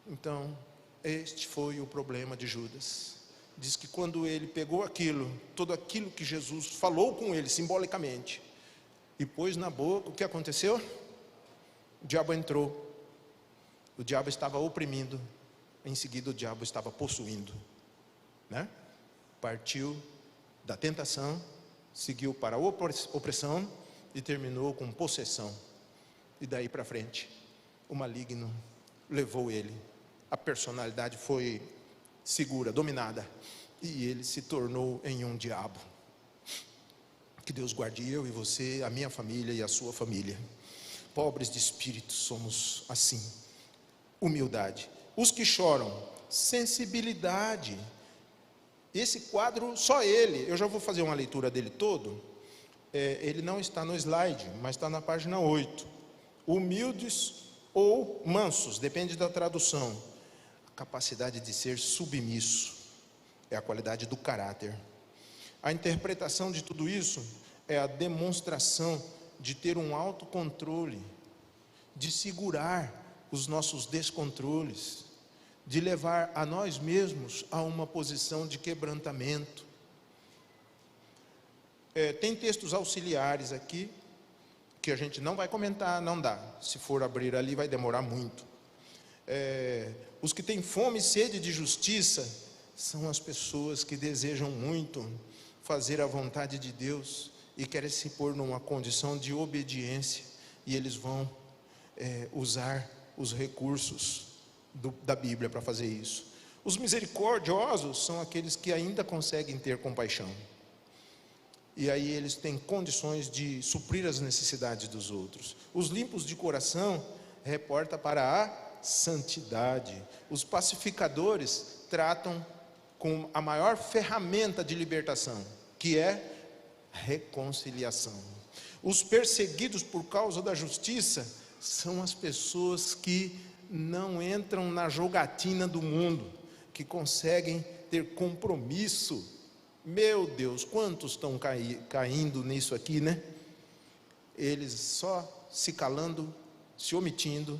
Então, este foi o problema de Judas. Diz que quando ele pegou aquilo, tudo aquilo que Jesus falou com ele simbolicamente, e pôs na boca, o que aconteceu? O diabo entrou. O diabo estava oprimindo. Em seguida o diabo estava possuindo, né? Partiu da tentação, seguiu para a opressão e terminou com possessão. E daí para frente, o maligno levou ele. A personalidade foi segura, dominada, e ele se tornou em um diabo. Que Deus guarde eu e você, a minha família e a sua família. Pobres de espírito somos assim. Humildade. Os que choram, sensibilidade. Esse quadro, só ele, eu já vou fazer uma leitura dele todo. Ele não está no slide, mas está na página 8. Humildes ou mansos, depende da tradução. A capacidade de ser submisso é a qualidade do caráter. A interpretação de tudo isso é a demonstração de ter um autocontrole, de segurar os nossos descontroles, de levar a nós mesmos a uma posição de quebrantamento. Tem textos auxiliares aqui, que a gente não vai comentar, não dá. Se for abrir ali, vai demorar muito. Os que têm fome e sede de justiça são as pessoas que desejam muito fazer a vontade de Deus e querem se pôr numa condição de obediência, e eles vão usar os recursos da Bíblia para fazer isso. Os misericordiosos são aqueles que ainda conseguem ter compaixão, e aí eles têm condições de suprir as necessidades dos outros. Os limpos de coração reporta para a santidade. Os pacificadores tratam com a maior ferramenta de libertação, que é reconciliação. Os perseguidos por causa da justiça são as pessoas que não entram na jogatina do mundo, que conseguem ter compromisso. Meu Deus, quantos estão caindo nisso aqui, né? Eles só se calando, se omitindo,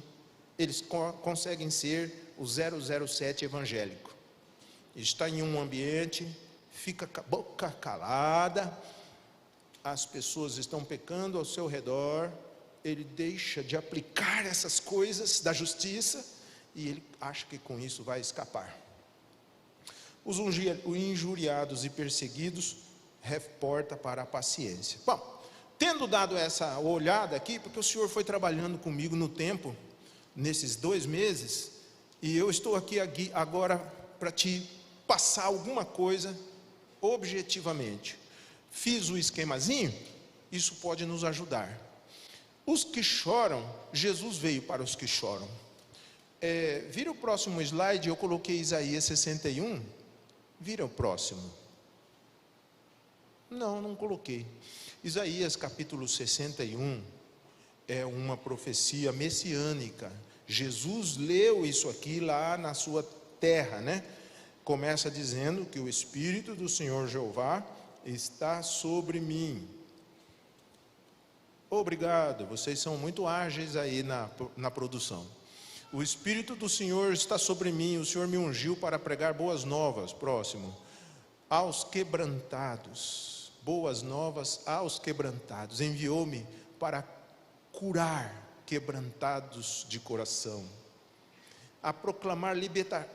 eles conseguem ser o 007 evangélico. Está em um ambiente, fica com a boca calada, as pessoas estão pecando ao seu redor, ele deixa de aplicar essas coisas da justiça e ele acha que com isso vai escapar. Os injuriados e perseguidos reporta para a paciência. Bom, tendo dado essa olhada aqui, porque o Senhor foi trabalhando comigo no tempo, nesses 2 meses, e eu estou aqui agora para te passar alguma coisa objetivamente. Fiz o esquemazinho, isso pode nos ajudar. Os que choram, Jesus veio para os que choram. Vira o próximo slide, eu coloquei Isaías 61. Vira o próximo. Não coloquei. Isaías capítulo 61 é uma profecia messiânica. Jesus leu isso aqui lá na sua terra, né? Começa dizendo que o Espírito do Senhor Jeová está sobre mim. Obrigado, vocês são muito ágeis aí na produção. O Espírito do Senhor está sobre mim, o Senhor me ungiu para pregar boas novas. Próximo. Aos quebrantados, boas novas aos quebrantados. Enviou-me para curar quebrantados de coração, a proclamar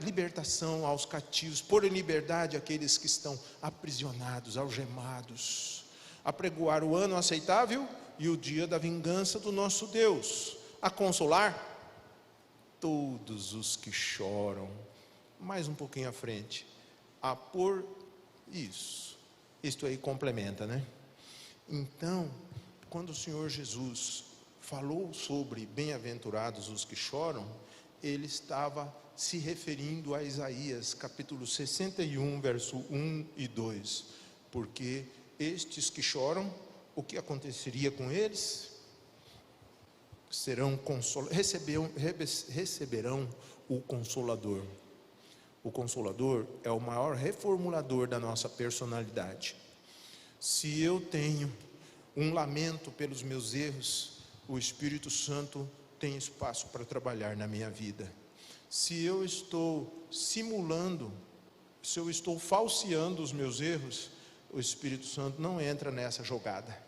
libertação aos cativos, pôr em liberdade aqueles que estão aprisionados, algemados, a pregoar o ano aceitável e o dia da vingança do nosso Deus, a consolar todos os que choram. Mais um pouquinho à frente, a pôr isso. Isto aí complementa, né? Então, quando o Senhor Jesus falou sobre bem-aventurados os que choram, ele estava se referindo a Isaías capítulo 61, verso 1 e 2. Porque estes que choram, o que aconteceria com eles? Receberão o Consolador. O Consolador é o maior reformulador da nossa personalidade. Se eu tenho um lamento pelos meus erros, o Espírito Santo tem espaço para trabalhar na minha vida. Se eu estou simulando, se eu estou falseando os meus erros, o Espírito Santo não entra nessa jogada.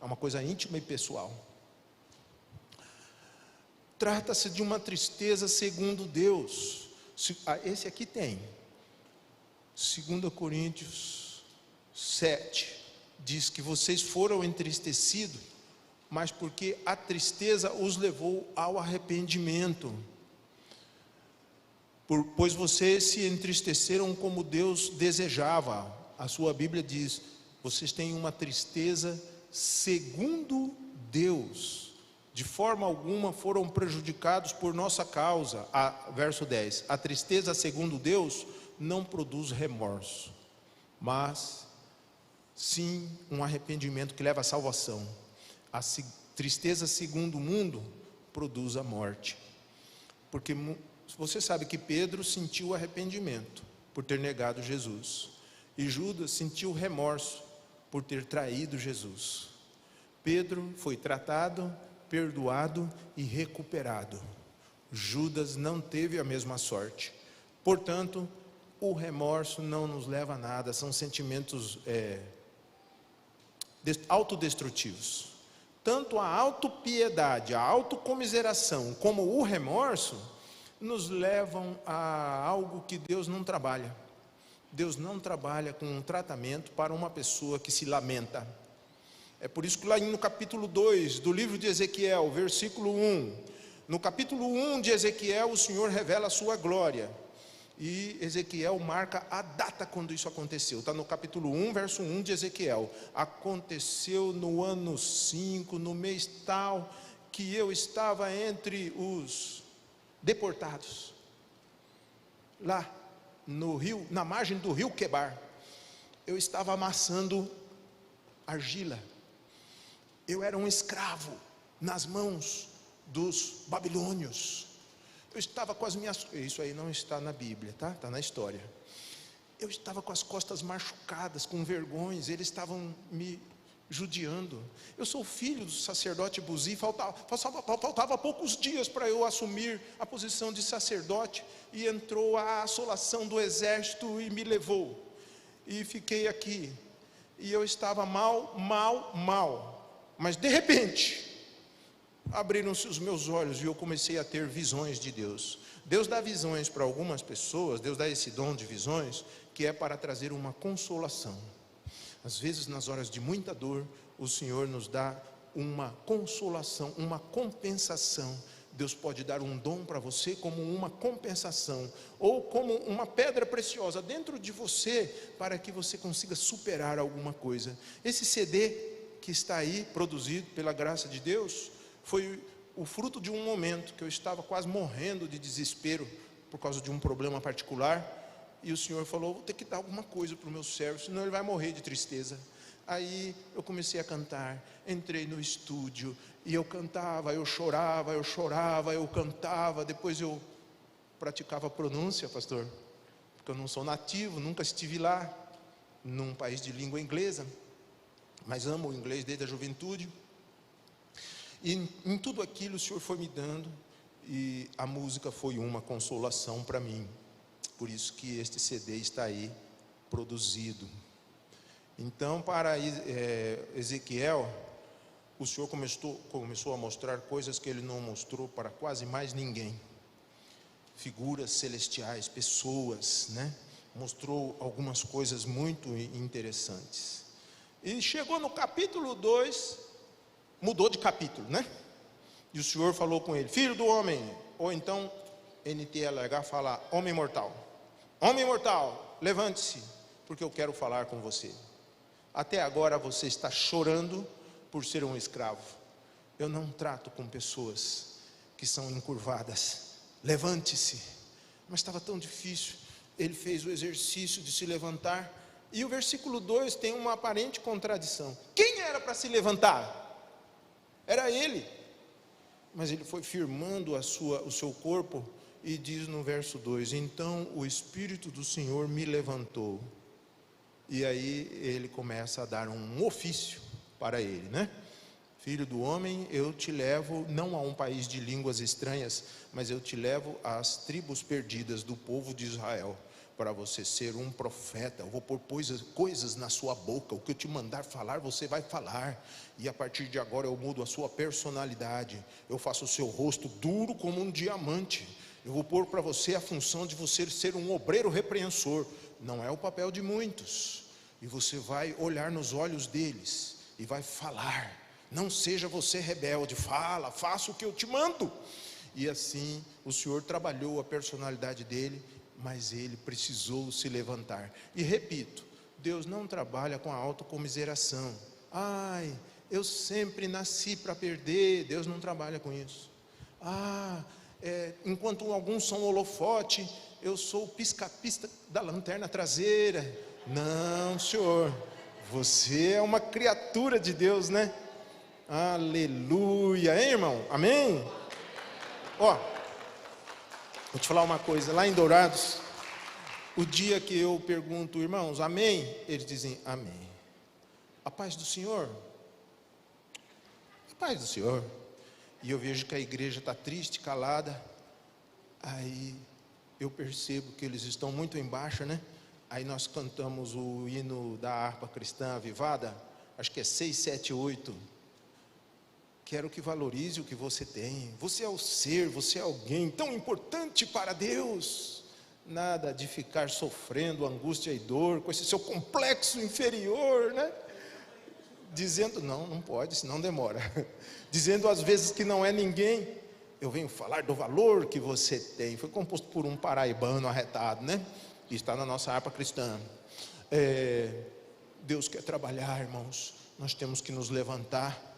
É uma coisa íntima e pessoal. Trata-se de uma tristeza segundo Deus. Esse aqui tem. 2 Coríntios 7 diz que vocês foram entristecidos, mas porque a tristeza os levou ao arrependimento. Pois vocês se entristeceram como Deus desejava. A sua Bíblia diz: vocês têm uma tristeza segundo Deus. De forma alguma foram prejudicados por nossa causa. Verso 10. A tristeza segundo Deus não produz remorso, mas sim um arrependimento que leva à salvação. A tristeza segundo o mundo produz a morte. Porque você sabe que Pedro sentiu arrependimento por ter negado Jesus, e Judas sentiu remorso por ter traído Jesus. Pedro foi tratado, perdoado e recuperado. Judas não teve a mesma sorte. Portanto, o remorso não nos leva a nada, são sentimentos autodestrutivos. Tanto a autopiedade, a autocomiseração, como o remorso, nos levam a algo que Deus não trabalha. Deus não trabalha com um tratamento para uma pessoa que se lamenta. É por isso que lá no capítulo 2 do livro de Ezequiel, versículo 1, no capítulo 1 de Ezequiel, o Senhor revela a sua glória. E Ezequiel marca a data quando isso aconteceu. Está no capítulo 1, verso 1 de Ezequiel. Aconteceu no ano 5, no mês tal, que eu estava entre os deportados, lá no rio, na margem do rio Quebar. Eu estava amassando argila. Eu era um escravo nas mãos dos babilônios. Eu estava com as minhas... Isso aí não está na Bíblia, tá? Está na história. Eu estava com as costas machucadas, com vergonhas. Eles estavam me judiando. Eu sou filho do sacerdote Buzi. Faltava poucos dias para eu assumir a posição de sacerdote. E entrou a assolação do exército e me levou. E fiquei aqui. E eu estava mal. Mas de repente... abriram-se os meus olhos e eu comecei a ter visões de Deus. Deus dá visões para algumas pessoas, Deus dá esse dom de visões, que é para trazer uma consolação. Às vezes, nas horas de muita dor, o Senhor nos dá uma consolação, uma compensação. Deus pode dar um dom para você como uma compensação, ou como uma pedra preciosa dentro de você, para que você consiga superar alguma coisa. Esse CD que está aí, produzido pela graça de Deus, foi o fruto de um momento que eu estava quase morrendo de desespero por causa de um problema particular, e o Senhor falou: vou ter que dar alguma coisa para o meu servo, senão ele vai morrer de tristeza. Aí eu comecei a cantar, entrei no estúdio, e eu cantava, eu chorava, eu cantava, depois eu praticava pronúncia, pastor, porque eu não sou nativo, nunca estive lá, num país de língua inglesa, mas amo o inglês desde a juventude. E em tudo aquilo o Senhor foi me dando, e a música foi uma consolação para mim. Por isso que este CD está aí produzido. Então, para Ezequiel, o Senhor começou a mostrar coisas que Ele não mostrou para quase mais ninguém. Figuras celestiais, pessoas, né? Mostrou algumas coisas muito interessantes. E chegou no capítulo 2, mudou de capítulo, né? E o Senhor falou com ele: filho do homem, ou então NTLH fala: homem mortal, levante-se, porque eu quero falar com você. Até agora você está chorando por ser um escravo. Eu não trato com pessoas que são encurvadas. Levante-se. Mas estava tão difícil. Ele fez o exercício de se levantar, e o versículo 2 tem uma aparente contradição. Quem era para se levantar? Era ele, mas ele foi firmando o seu corpo, e diz no verso 2: então o Espírito do Senhor me levantou. E aí ele começa a dar um ofício para ele, né? Filho do homem, eu te levo não a um país de línguas estranhas, mas eu te levo às tribos perdidas do povo de Israel, para você ser um profeta. Eu vou pôr coisas na sua boca, o que eu te mandar falar, você vai falar, e a partir de agora eu mudo a sua personalidade, eu faço o seu rosto duro como um diamante, eu vou pôr para você a função de você ser um obreiro repreensor. Não é o papel de muitos, e você vai olhar nos olhos deles, e vai falar. Não seja você rebelde, faça o que eu te mando. E assim o Senhor trabalhou a personalidade dele, mas ele precisou se levantar. E repito, Deus não trabalha com a autocomiseração. Eu sempre nasci para perder. Deus não trabalha com isso. Enquanto alguns são holofote, eu sou o pisca-pisca da lanterna traseira. Não, Senhor, você é uma criatura de Deus, né? Aleluia, hein, irmão? Amém? Vou te falar uma coisa, lá em Dourados, o dia que eu pergunto: irmãos, amém? Eles dizem amém. A paz do Senhor? A paz do Senhor. E eu vejo que a igreja está triste, calada. Aí eu percebo que eles estão muito embaixo, né? Aí nós cantamos o hino da harpa cristã avivada, acho que é 678. Quero que valorize o que você tem. Você é o ser, você é alguém tão importante para Deus. Nada de ficar sofrendo angústia e dor com esse seu complexo inferior, né? Dizendo, não pode, senão demora. Dizendo às vezes que não é ninguém. Eu venho falar do valor que você tem. Foi composto por um paraibano arretado, né? E está na nossa harpa cristã. Deus quer trabalhar, irmãos. Nós temos que nos levantar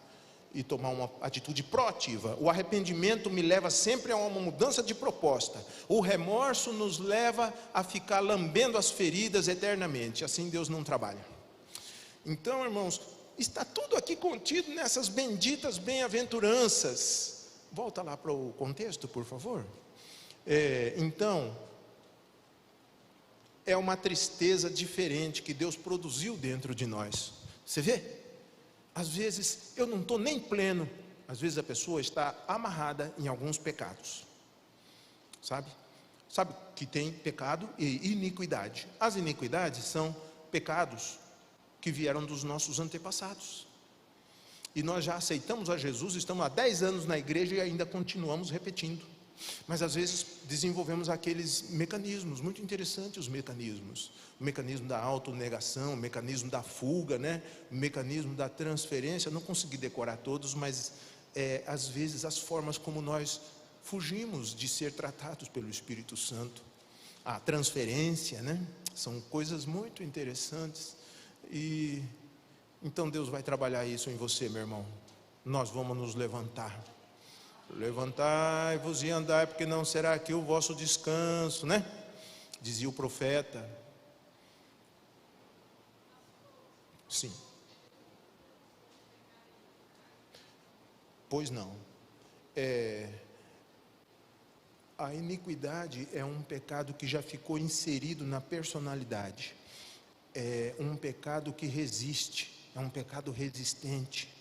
e tomar uma atitude proativa. O arrependimento me leva sempre a uma mudança de proposta. O remorso nos leva a ficar lambendo as feridas eternamente. Assim Deus não trabalha. Então, irmãos, está tudo aqui contido nessas benditas bem-aventuranças. Volta lá para o contexto, por favor. Então, é uma tristeza diferente que Deus produziu dentro de nós. Você vê? Às vezes eu não estou nem pleno. Às vezes a pessoa está amarrada em alguns pecados. Sabe que tem pecado e iniquidade. As iniquidades são pecados que vieram dos nossos antepassados. E nós já aceitamos a Jesus, estamos há 10 anos na igreja e ainda continuamos repetindo. Mas às vezes desenvolvemos aqueles mecanismos, muito interessantes os mecanismos. O mecanismo da autonegação, o mecanismo da fuga, né? O mecanismo da transferência. Eu não consegui decorar todos, mas às vezes as formas como nós fugimos de ser tratados pelo Espírito Santo. A transferência, né? São coisas muito interessantes. E então Deus vai trabalhar isso em você, meu irmão. Nós vamos nos levantar. Levantai-vos e andai, porque não será aqui o vosso descanso, né? Dizia o profeta. Sim. Pois não. A iniquidade é um pecado que já ficou inserido na personalidade. É um pecado que resiste, é um pecado resistente.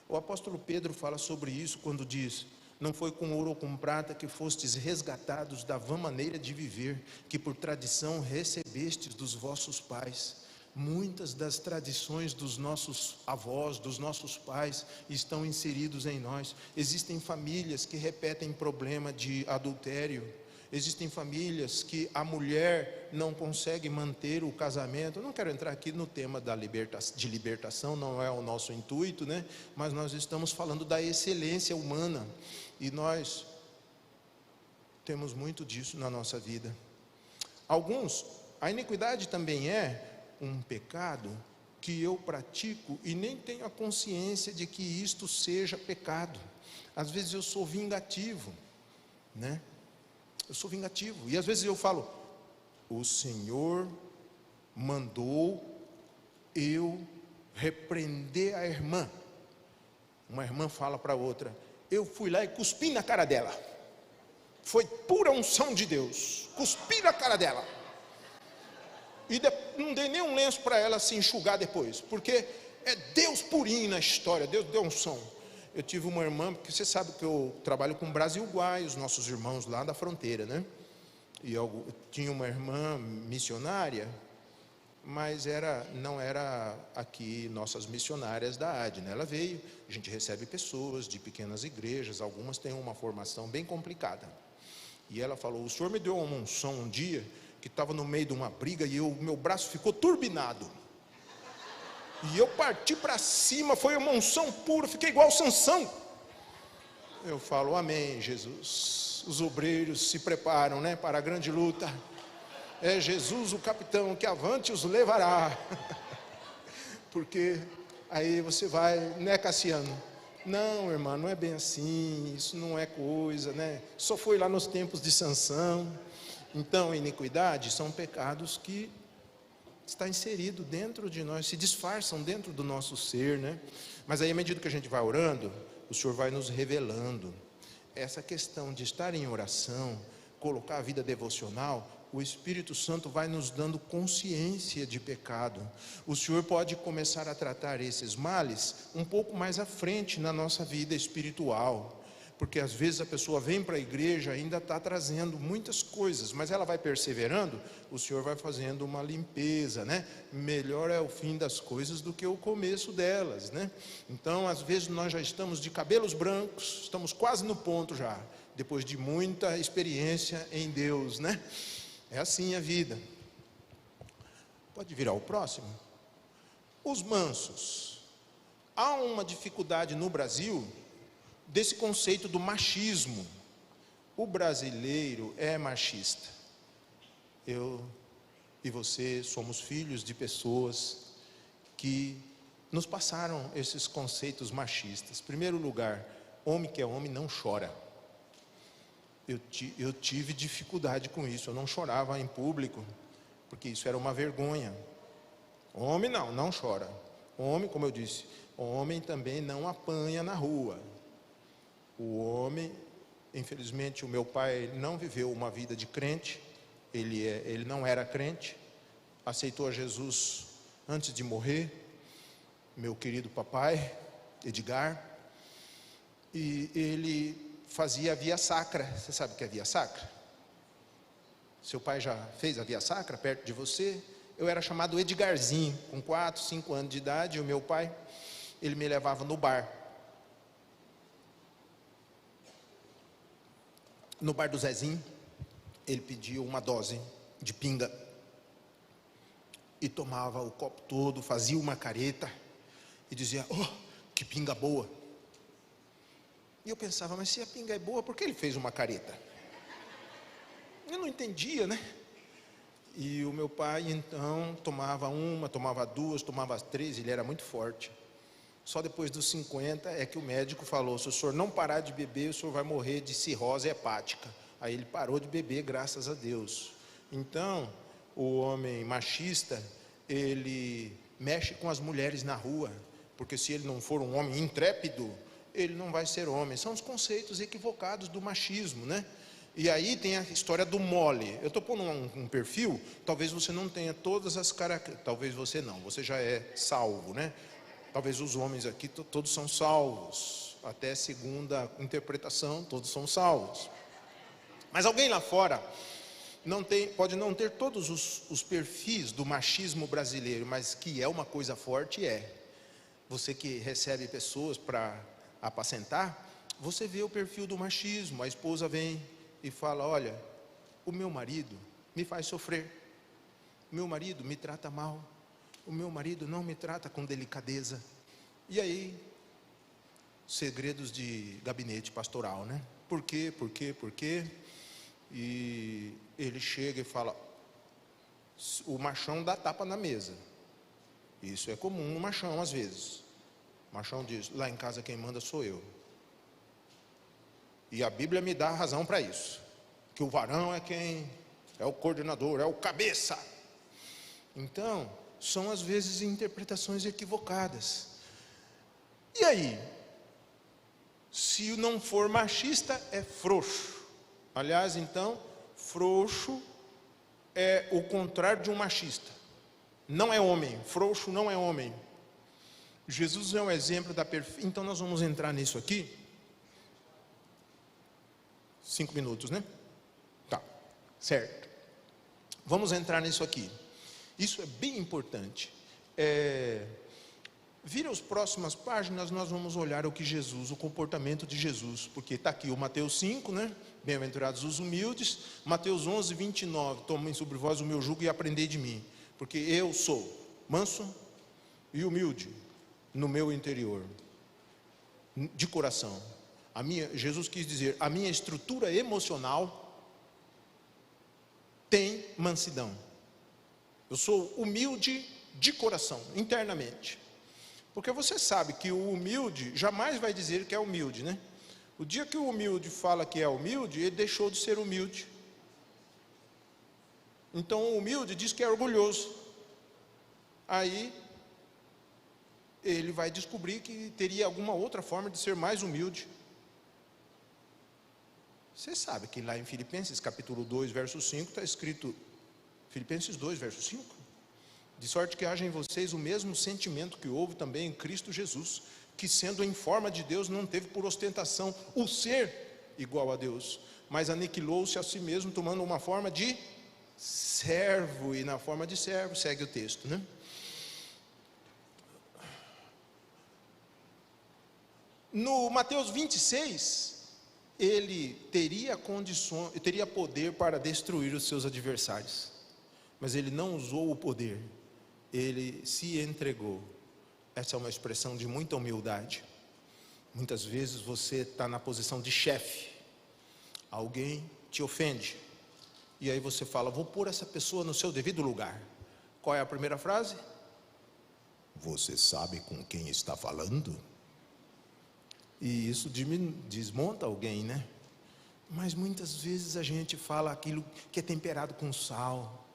O apóstolo Pedro fala sobre isso quando diz: não foi com ouro ou com prata que fostes resgatados da vã maneira de viver, que por tradição recebestes dos vossos pais. Muitas das tradições dos nossos avós, dos nossos pais, estão inseridos em nós. Existem famílias que repetem problema de adultério. Existem famílias que a mulher não consegue manter o casamento. Eu não quero entrar aqui no tema de libertação, não é o nosso intuito, né? Mas nós estamos falando da excelência humana. E nós temos muito disso na nossa vida. A iniquidade também é um pecado que eu pratico e nem tenho a consciência de que isto seja pecado. Às vezes eu sou vingativo, né? Eu sou vingativo, e às vezes eu falo: o Senhor mandou eu repreender a irmã. Uma irmã fala para outra: eu fui lá e cuspi na cara dela. Foi pura unção de Deus, cuspi na cara dela. E não dei nem um lenço para ela se enxugar depois, porque é Deus purinho na história, Deus deu unção. Eu tive uma irmã, porque você sabe que eu trabalho com Brasil-Uruguai, os nossos irmãos lá da fronteira, né? E eu tinha uma irmã missionária, mas não era aqui nossas missionárias da AD, né? Ela veio, a gente recebe pessoas de pequenas igrejas, algumas têm uma formação bem complicada. E ela falou: o Senhor me deu uma unção um dia, que estava no meio de uma briga, e meu braço ficou turbinado. E eu parti para cima, foi uma unção pura, fiquei igual Sansão. Eu falo: amém, Jesus. Os obreiros se preparam, né, para a grande luta. É Jesus o capitão que avante os levará. Porque aí você vai, né, Cassiano? Não, irmã, não é bem assim, isso não é coisa, né? Só foi lá nos tempos de Sansão. Então, iniquidade são pecados que está inserido dentro de nós, se disfarçam dentro do nosso ser, né? Mas aí, à medida que a gente vai orando, o Senhor vai nos revelando. Essa questão de estar em oração, colocar a vida devocional, o Espírito Santo vai nos dando consciência de pecado. O Senhor pode começar a tratar esses males um pouco mais à frente na nossa vida espiritual, porque às vezes a pessoa vem para a igreja, ainda está trazendo muitas coisas, mas ela vai perseverando, o Senhor vai fazendo uma limpeza, né? Melhor é o fim das coisas do que o começo delas, né? Então às vezes nós já estamos de cabelos brancos, estamos quase no ponto já, depois de muita experiência em Deus, né? É assim a vida. Pode virar o próximo. Os mansos. Há uma dificuldade no Brasil desse conceito do machismo. O brasileiro é machista. Eu e você somos filhos de pessoas que nos passaram esses conceitos machistas. Em primeiro lugar, homem que é homem não chora. Eu tive dificuldade com isso, eu não chorava em público, porque isso era uma vergonha. Homem não chora. Homem, como eu disse, homem também não apanha na rua. O homem, infelizmente, o meu pai não viveu uma vida de crente, ele não era crente, aceitou a Jesus antes de morrer, meu querido papai, Edgar, e ele fazia a via sacra. Você sabe o que é via sacra? Seu pai já fez a via sacra perto de você? Eu era chamado Edgarzinho, com 4, 5 anos de idade, e o meu pai, ele me levava no bar do Zezinho. Ele pedia uma dose de pinga e tomava o copo todo, fazia uma careta e dizia: oh, que pinga boa. E eu pensava, mas se a pinga é boa, por que ele fez uma careta? Eu não entendia, né? E o meu pai então tomava uma, tomava duas, tomava 3, ele era muito forte. Só depois dos 50 é que o médico falou: se o senhor não parar de beber, o senhor vai morrer de cirrose hepática. Aí ele parou de beber, graças a Deus. Então, o homem machista, ele mexe com as mulheres na rua, porque se ele não for um homem intrépido, ele não vai ser homem. São os conceitos equivocados do machismo, né? E aí tem a história do mole. Eu estou pondo um perfil, talvez você não tenha todas as características, talvez você não, você já é salvo, né? Talvez os homens aqui todos são salvos, até segunda interpretação, todos são salvos. Mas alguém lá fora pode não ter todos os perfis do machismo brasileiro, mas que é uma coisa forte, é. Você que recebe pessoas para apacentar, você vê o perfil do machismo. A esposa vem e fala: olha, o meu marido me faz sofrer, o meu marido me trata mal, o meu marido não me trata com delicadeza. E aí, segredos de gabinete pastoral, né? Por quê? E ele chega e fala: o machão dá tapa na mesa. Isso é comum no machão às vezes. O machão diz: lá em casa quem manda sou eu. E a Bíblia me dá razão para isso, que o varão é quem é o coordenador, é o cabeça. Então, são às vezes interpretações equivocadas. E aí? Se não for machista, é frouxo. Aliás, então, frouxo é o contrário de um machista. Não é homem, frouxo não é homem. Jesus é um exemplo da perfeição. Então nós vamos entrar nisso aqui. 5 minutos, né? Tá, certo. Vamos entrar nisso aqui. Isso é bem importante. Vira as próximas páginas, nós vamos olhar o comportamento de Jesus, porque está aqui o Mateus 5, né? Bem-aventurados os humildes. Mateus 11, 29, tomem sobre vós o meu jugo e aprendei de mim, porque eu sou manso e humilde no meu interior, de coração. Jesus quis dizer, a minha estrutura emocional tem mansidão. Eu sou humilde de coração, internamente. Porque você sabe que o humilde jamais vai dizer que é humilde, né? O dia que o humilde fala que é humilde, ele deixou de ser humilde. Então o humilde diz que é orgulhoso. Aí ele vai descobrir que teria alguma outra forma de ser mais humilde. Você sabe que lá em Filipenses capítulo 2, verso 5, está escrito, Filipenses 2, verso 5, de sorte que haja em vocês o mesmo sentimento que houve também em Cristo Jesus, que sendo em forma de Deus, não teve por ostentação o ser igual a Deus, mas aniquilou-se a si mesmo, tomando uma forma de servo, e na forma de servo, segue o texto, né? No Mateus 26, ele teria condições, teria poder para destruir os seus adversários, mas ele não usou o poder, ele se entregou. Essa é uma expressão de muita humildade. Muitas vezes você está na posição de chefe, alguém te ofende, e aí você fala, vou pôr essa pessoa no seu devido lugar. Qual é a primeira frase? Você sabe com quem está falando? E isso desmonta alguém, né? Mas muitas vezes a gente fala aquilo que é temperado com sal.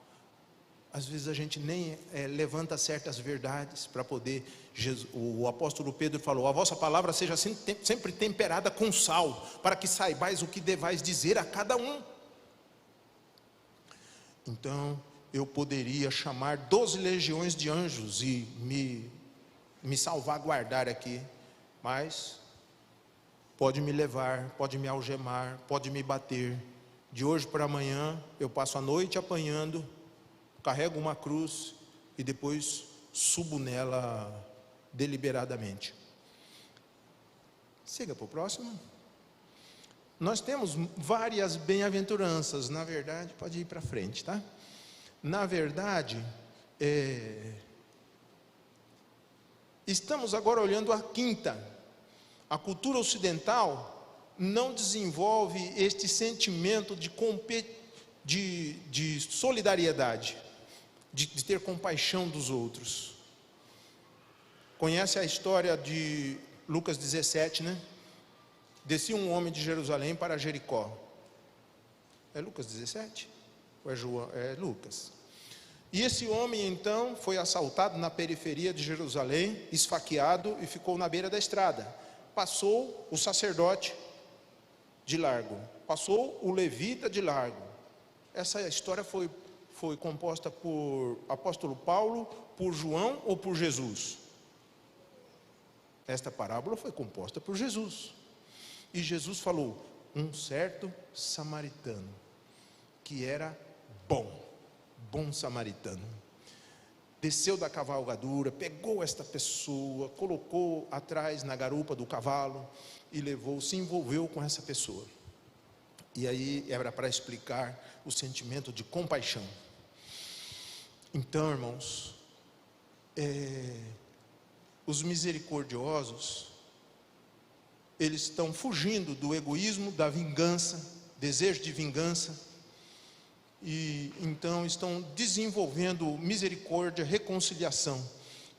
Às vezes a gente nem levanta certas verdades para poder... o apóstolo Pedro falou, a vossa palavra seja sempre temperada com sal, para que saibais o que devais dizer a cada um. Então, eu poderia chamar 12 legiões de anjos e me salvaguardar aqui, mas pode me levar, pode me algemar, pode me bater. De hoje para amanhã, eu passo a noite apanhando, carrego uma cruz e depois subo nela deliberadamente. Siga para o próximo. Nós temos várias bem-aventuranças, na verdade, pode ir para frente, tá? Na verdade, estamos agora olhando a quinta. A cultura ocidental não desenvolve este sentimento de solidariedade, de ter compaixão dos outros. Conhece a história de Lucas 17, né? Descia um homem de Jerusalém para Jericó. É Lucas 17? Ou é João? É Lucas. E esse homem então foi assaltado na periferia de Jerusalém, esfaqueado e ficou na beira da estrada. Passou o sacerdote de largo, passou o levita de largo. Essa história foi composta por apóstolo Paulo, por João ou por Jesus? Esta parábola foi composta por Jesus. E Jesus falou, um certo samaritano, que era bom samaritano, desceu da cavalgadura, pegou esta pessoa, colocou atrás na garupa do cavalo e levou, se envolveu com essa pessoa. E aí era para explicar o sentimento de compaixão. Então, irmãos, os misericordiosos, eles estão fugindo do egoísmo, da vingança, desejo de vingança, e então estão desenvolvendo misericórdia, reconciliação,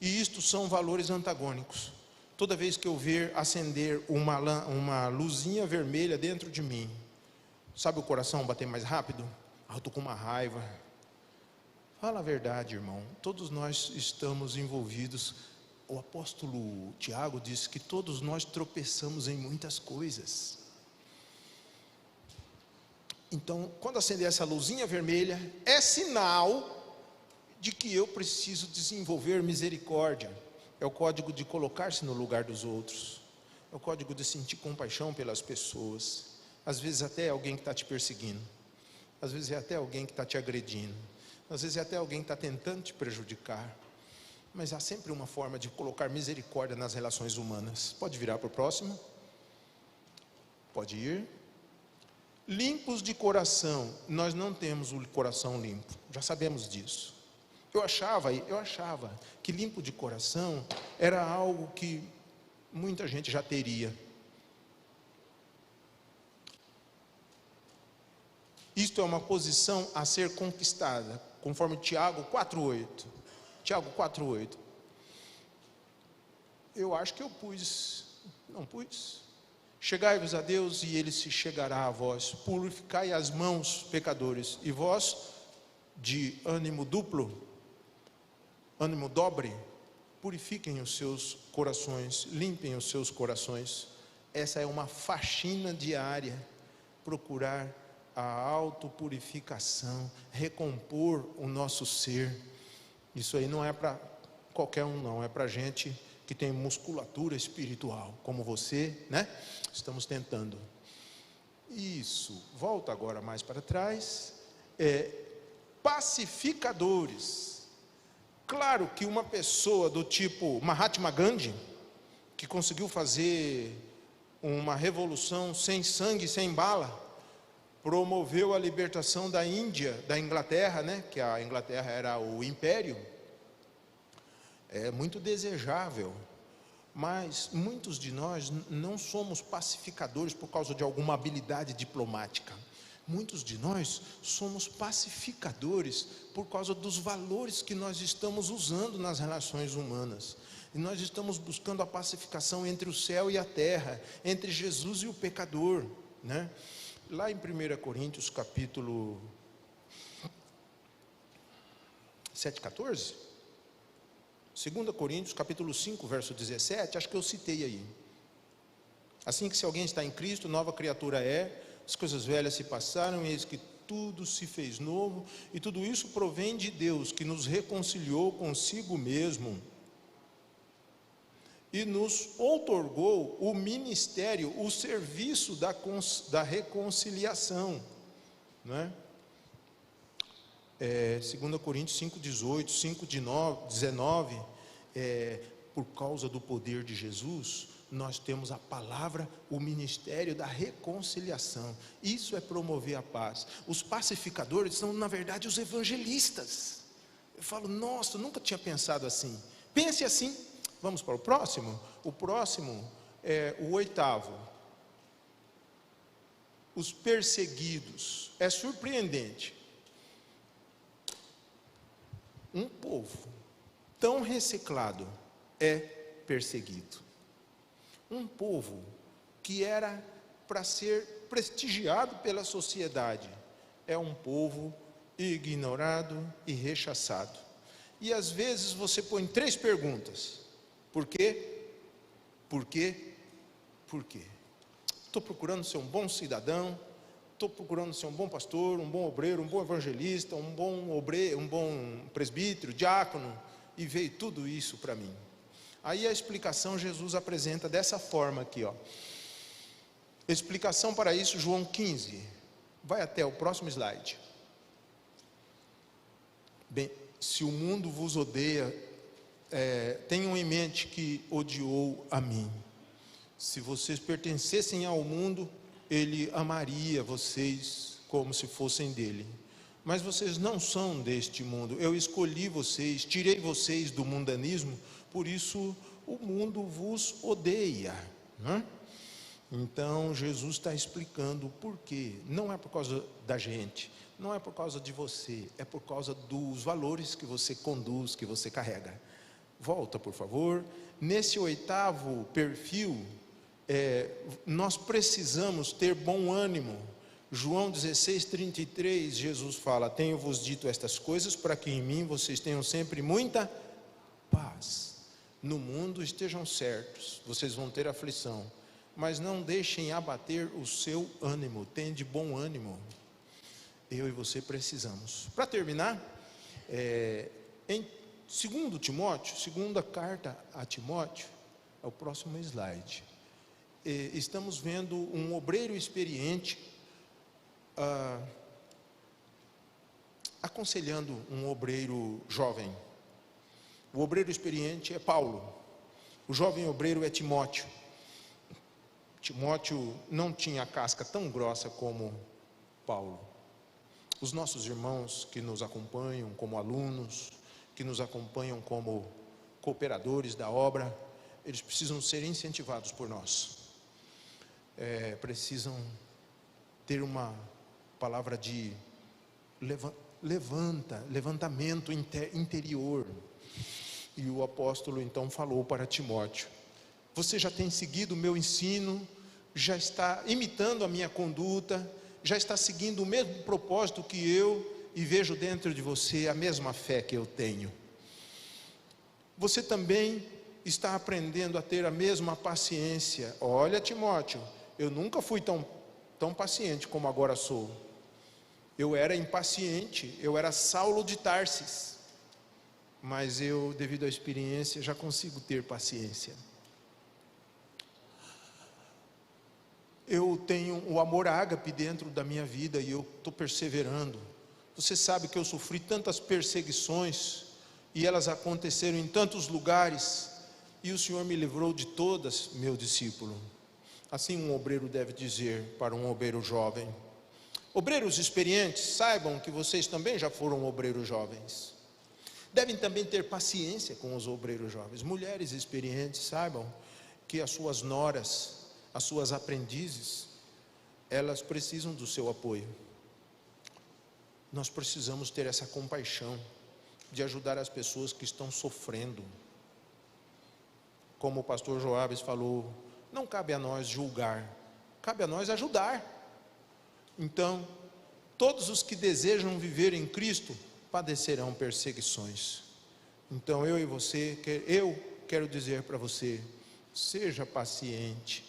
e isto são valores antagônicos. Toda vez que eu ver acender uma luzinha vermelha dentro de mim, sabe o coração bater mais rápido? Eu estou com uma raiva. Fala a verdade, irmão, todos nós estamos envolvidos. O apóstolo Tiago diz que todos nós tropeçamos em muitas coisas. Então, quando acender essa luzinha vermelha, é sinal de que eu preciso desenvolver misericórdia. É o código de colocar-se no lugar dos outros. É o código de sentir compaixão pelas pessoas. Às vezes até alguém que está te perseguindo. Às vezes é até alguém que está te agredindo. Às vezes é até alguém que está tentando te prejudicar. Mas há sempre uma forma de colocar misericórdia nas relações humanas. Pode virar para o próximo. Pode ir. Limpos de coração. Nós não temos o coração limpo. Já sabemos disso. Eu achava que limpo de coração era algo que muita gente já teria. Isto é uma posição a ser conquistada, conforme Tiago 4:8. Tiago 4:8. Eu acho que eu não pus. Chegai-vos a Deus e Ele se chegará a vós. Purificai as mãos, pecadores, e vós, de ânimo duplo, ânimo dobre, purifiquem os seus corações, limpem os seus corações. Essa é uma faxina diária, procurar a autopurificação, recompor o nosso ser. Isso aí não é para qualquer um, não, é para gente que tem musculatura espiritual, como você, né? Estamos tentando. Isso, volta agora mais para trás. Pacificadores. Claro que uma pessoa do tipo Mahatma Gandhi, que conseguiu fazer uma revolução sem sangue, sem bala, promoveu a libertação da Índia, da Inglaterra, né? Que a Inglaterra era o império. É muito desejável, mas muitos de nós não somos pacificadores por causa de alguma habilidade diplomática. Muitos de nós somos pacificadores por causa dos valores que nós estamos usando nas relações humanas. E nós estamos buscando a pacificação entre o céu e a terra, entre Jesus e o pecador, né? Lá em 1 Coríntios capítulo 7,14, 2 Coríntios capítulo 5, verso 17, acho que eu citei aí. Assim que se alguém está em Cristo, nova criatura é, as coisas velhas se passaram, e eis que tudo se fez novo, e tudo isso provém de Deus, que nos reconciliou consigo mesmo, e nos outorgou o ministério, o serviço da reconciliação, não é? 2 Coríntios 5,18, 5,19, por causa do poder de Jesus, nós temos a palavra, o ministério da reconciliação. Isso é promover a paz. Os pacificadores são, na verdade, os evangelistas. Eu falo, nossa, eu nunca tinha pensado assim. Pense assim. Vamos para o próximo? O próximo é o 8º. Os perseguidos. É surpreendente. Um povo tão reciclado é perseguido. Um povo que era para ser prestigiado pela sociedade é um povo ignorado e rechaçado. E às vezes você põe 3 perguntas. Por quê? Por quê? Por quê? Estou procurando ser um bom cidadão, estou procurando ser um bom pastor, um bom obreiro, um bom evangelista, um bom presbítero, diácono, e veio tudo isso para mim. Aí a explicação Jesus apresenta dessa forma aqui, ó. Explicação para isso, João 15. Vai até o próximo slide. Bem, se o mundo vos odeia, tenham em mente que odiou a mim. Se vocês pertencessem ao mundo, ele amaria vocês como se fossem dele. Mas vocês não são deste mundo. Eu escolhi vocês, tirei vocês do mundanismo, por isso o mundo vos odeia, né? Então Jesus está explicando o porquê. Não é por causa da gente, não é por causa de você, é por causa dos valores que você conduz, que você carrega. Volta, por favor. Nesse 8º perfil, nós precisamos ter bom ânimo. João 16:33, Jesus fala: tenho-vos dito estas coisas para que em mim vocês tenham sempre muita paz. No mundo estejam certos, vocês vão ter aflição, mas não deixem abater o seu ânimo, tenha de bom ânimo. Eu e você precisamos. Para terminar, em 2 Timóteo, segunda carta a Timóteo, é o próximo slide. Estamos vendo um obreiro experiente aconselhando um obreiro jovem. O obreiro experiente é Paulo, o jovem obreiro é Timóteo. Timóteo não tinha a casca tão grossa como Paulo. Os nossos irmãos que nos acompanham como alunos, que nos acompanham como cooperadores da obra, eles precisam ser incentivados por nós. Precisam ter uma palavra de levantamento interior. E o apóstolo então falou para Timóteo: você já tem seguido o meu ensino, já está imitando a minha conduta, já está seguindo o mesmo propósito que eu, e vejo dentro de você a mesma fé que eu tenho. Você também está aprendendo a ter a mesma paciência. Olha, Timóteo, eu nunca fui tão tão paciente como agora sou. Eu era impaciente, eu era Saulo de Tarsis, mas eu, devido à experiência, já consigo ter paciência. Eu tenho o amor ágape dentro da minha vida e eu estou perseverando. Você sabe que eu sofri tantas perseguições e elas aconteceram em tantos lugares, e o Senhor me livrou de todas, meu discípulo. Assim um obreiro deve dizer para um obreiro jovem. Obreiros experientes, saibam que vocês também já foram obreiros jovens. Devem também ter paciência com os obreiros jovens. Mulheres experientes, saibam que as suas noras, as suas aprendizes, elas precisam do seu apoio. Nós precisamos ter essa compaixão de ajudar as pessoas que estão sofrendo. Como o pastor Joabes falou, não cabe a nós julgar, cabe a nós ajudar. Então, todos os que desejam viver em Cristo padecerão perseguições. Então eu e você, eu quero dizer para você, seja paciente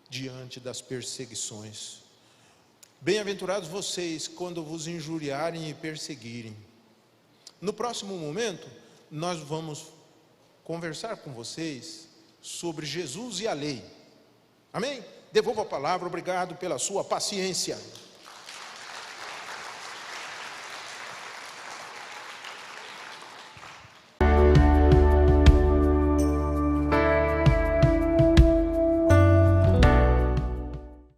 diante das perseguições. Bem-aventurados vocês quando vos injuriarem e perseguirem. No próximo momento, nós vamos conversar com vocês sobre Jesus e a lei. Amém? Devolvo a palavra, obrigado pela sua paciência.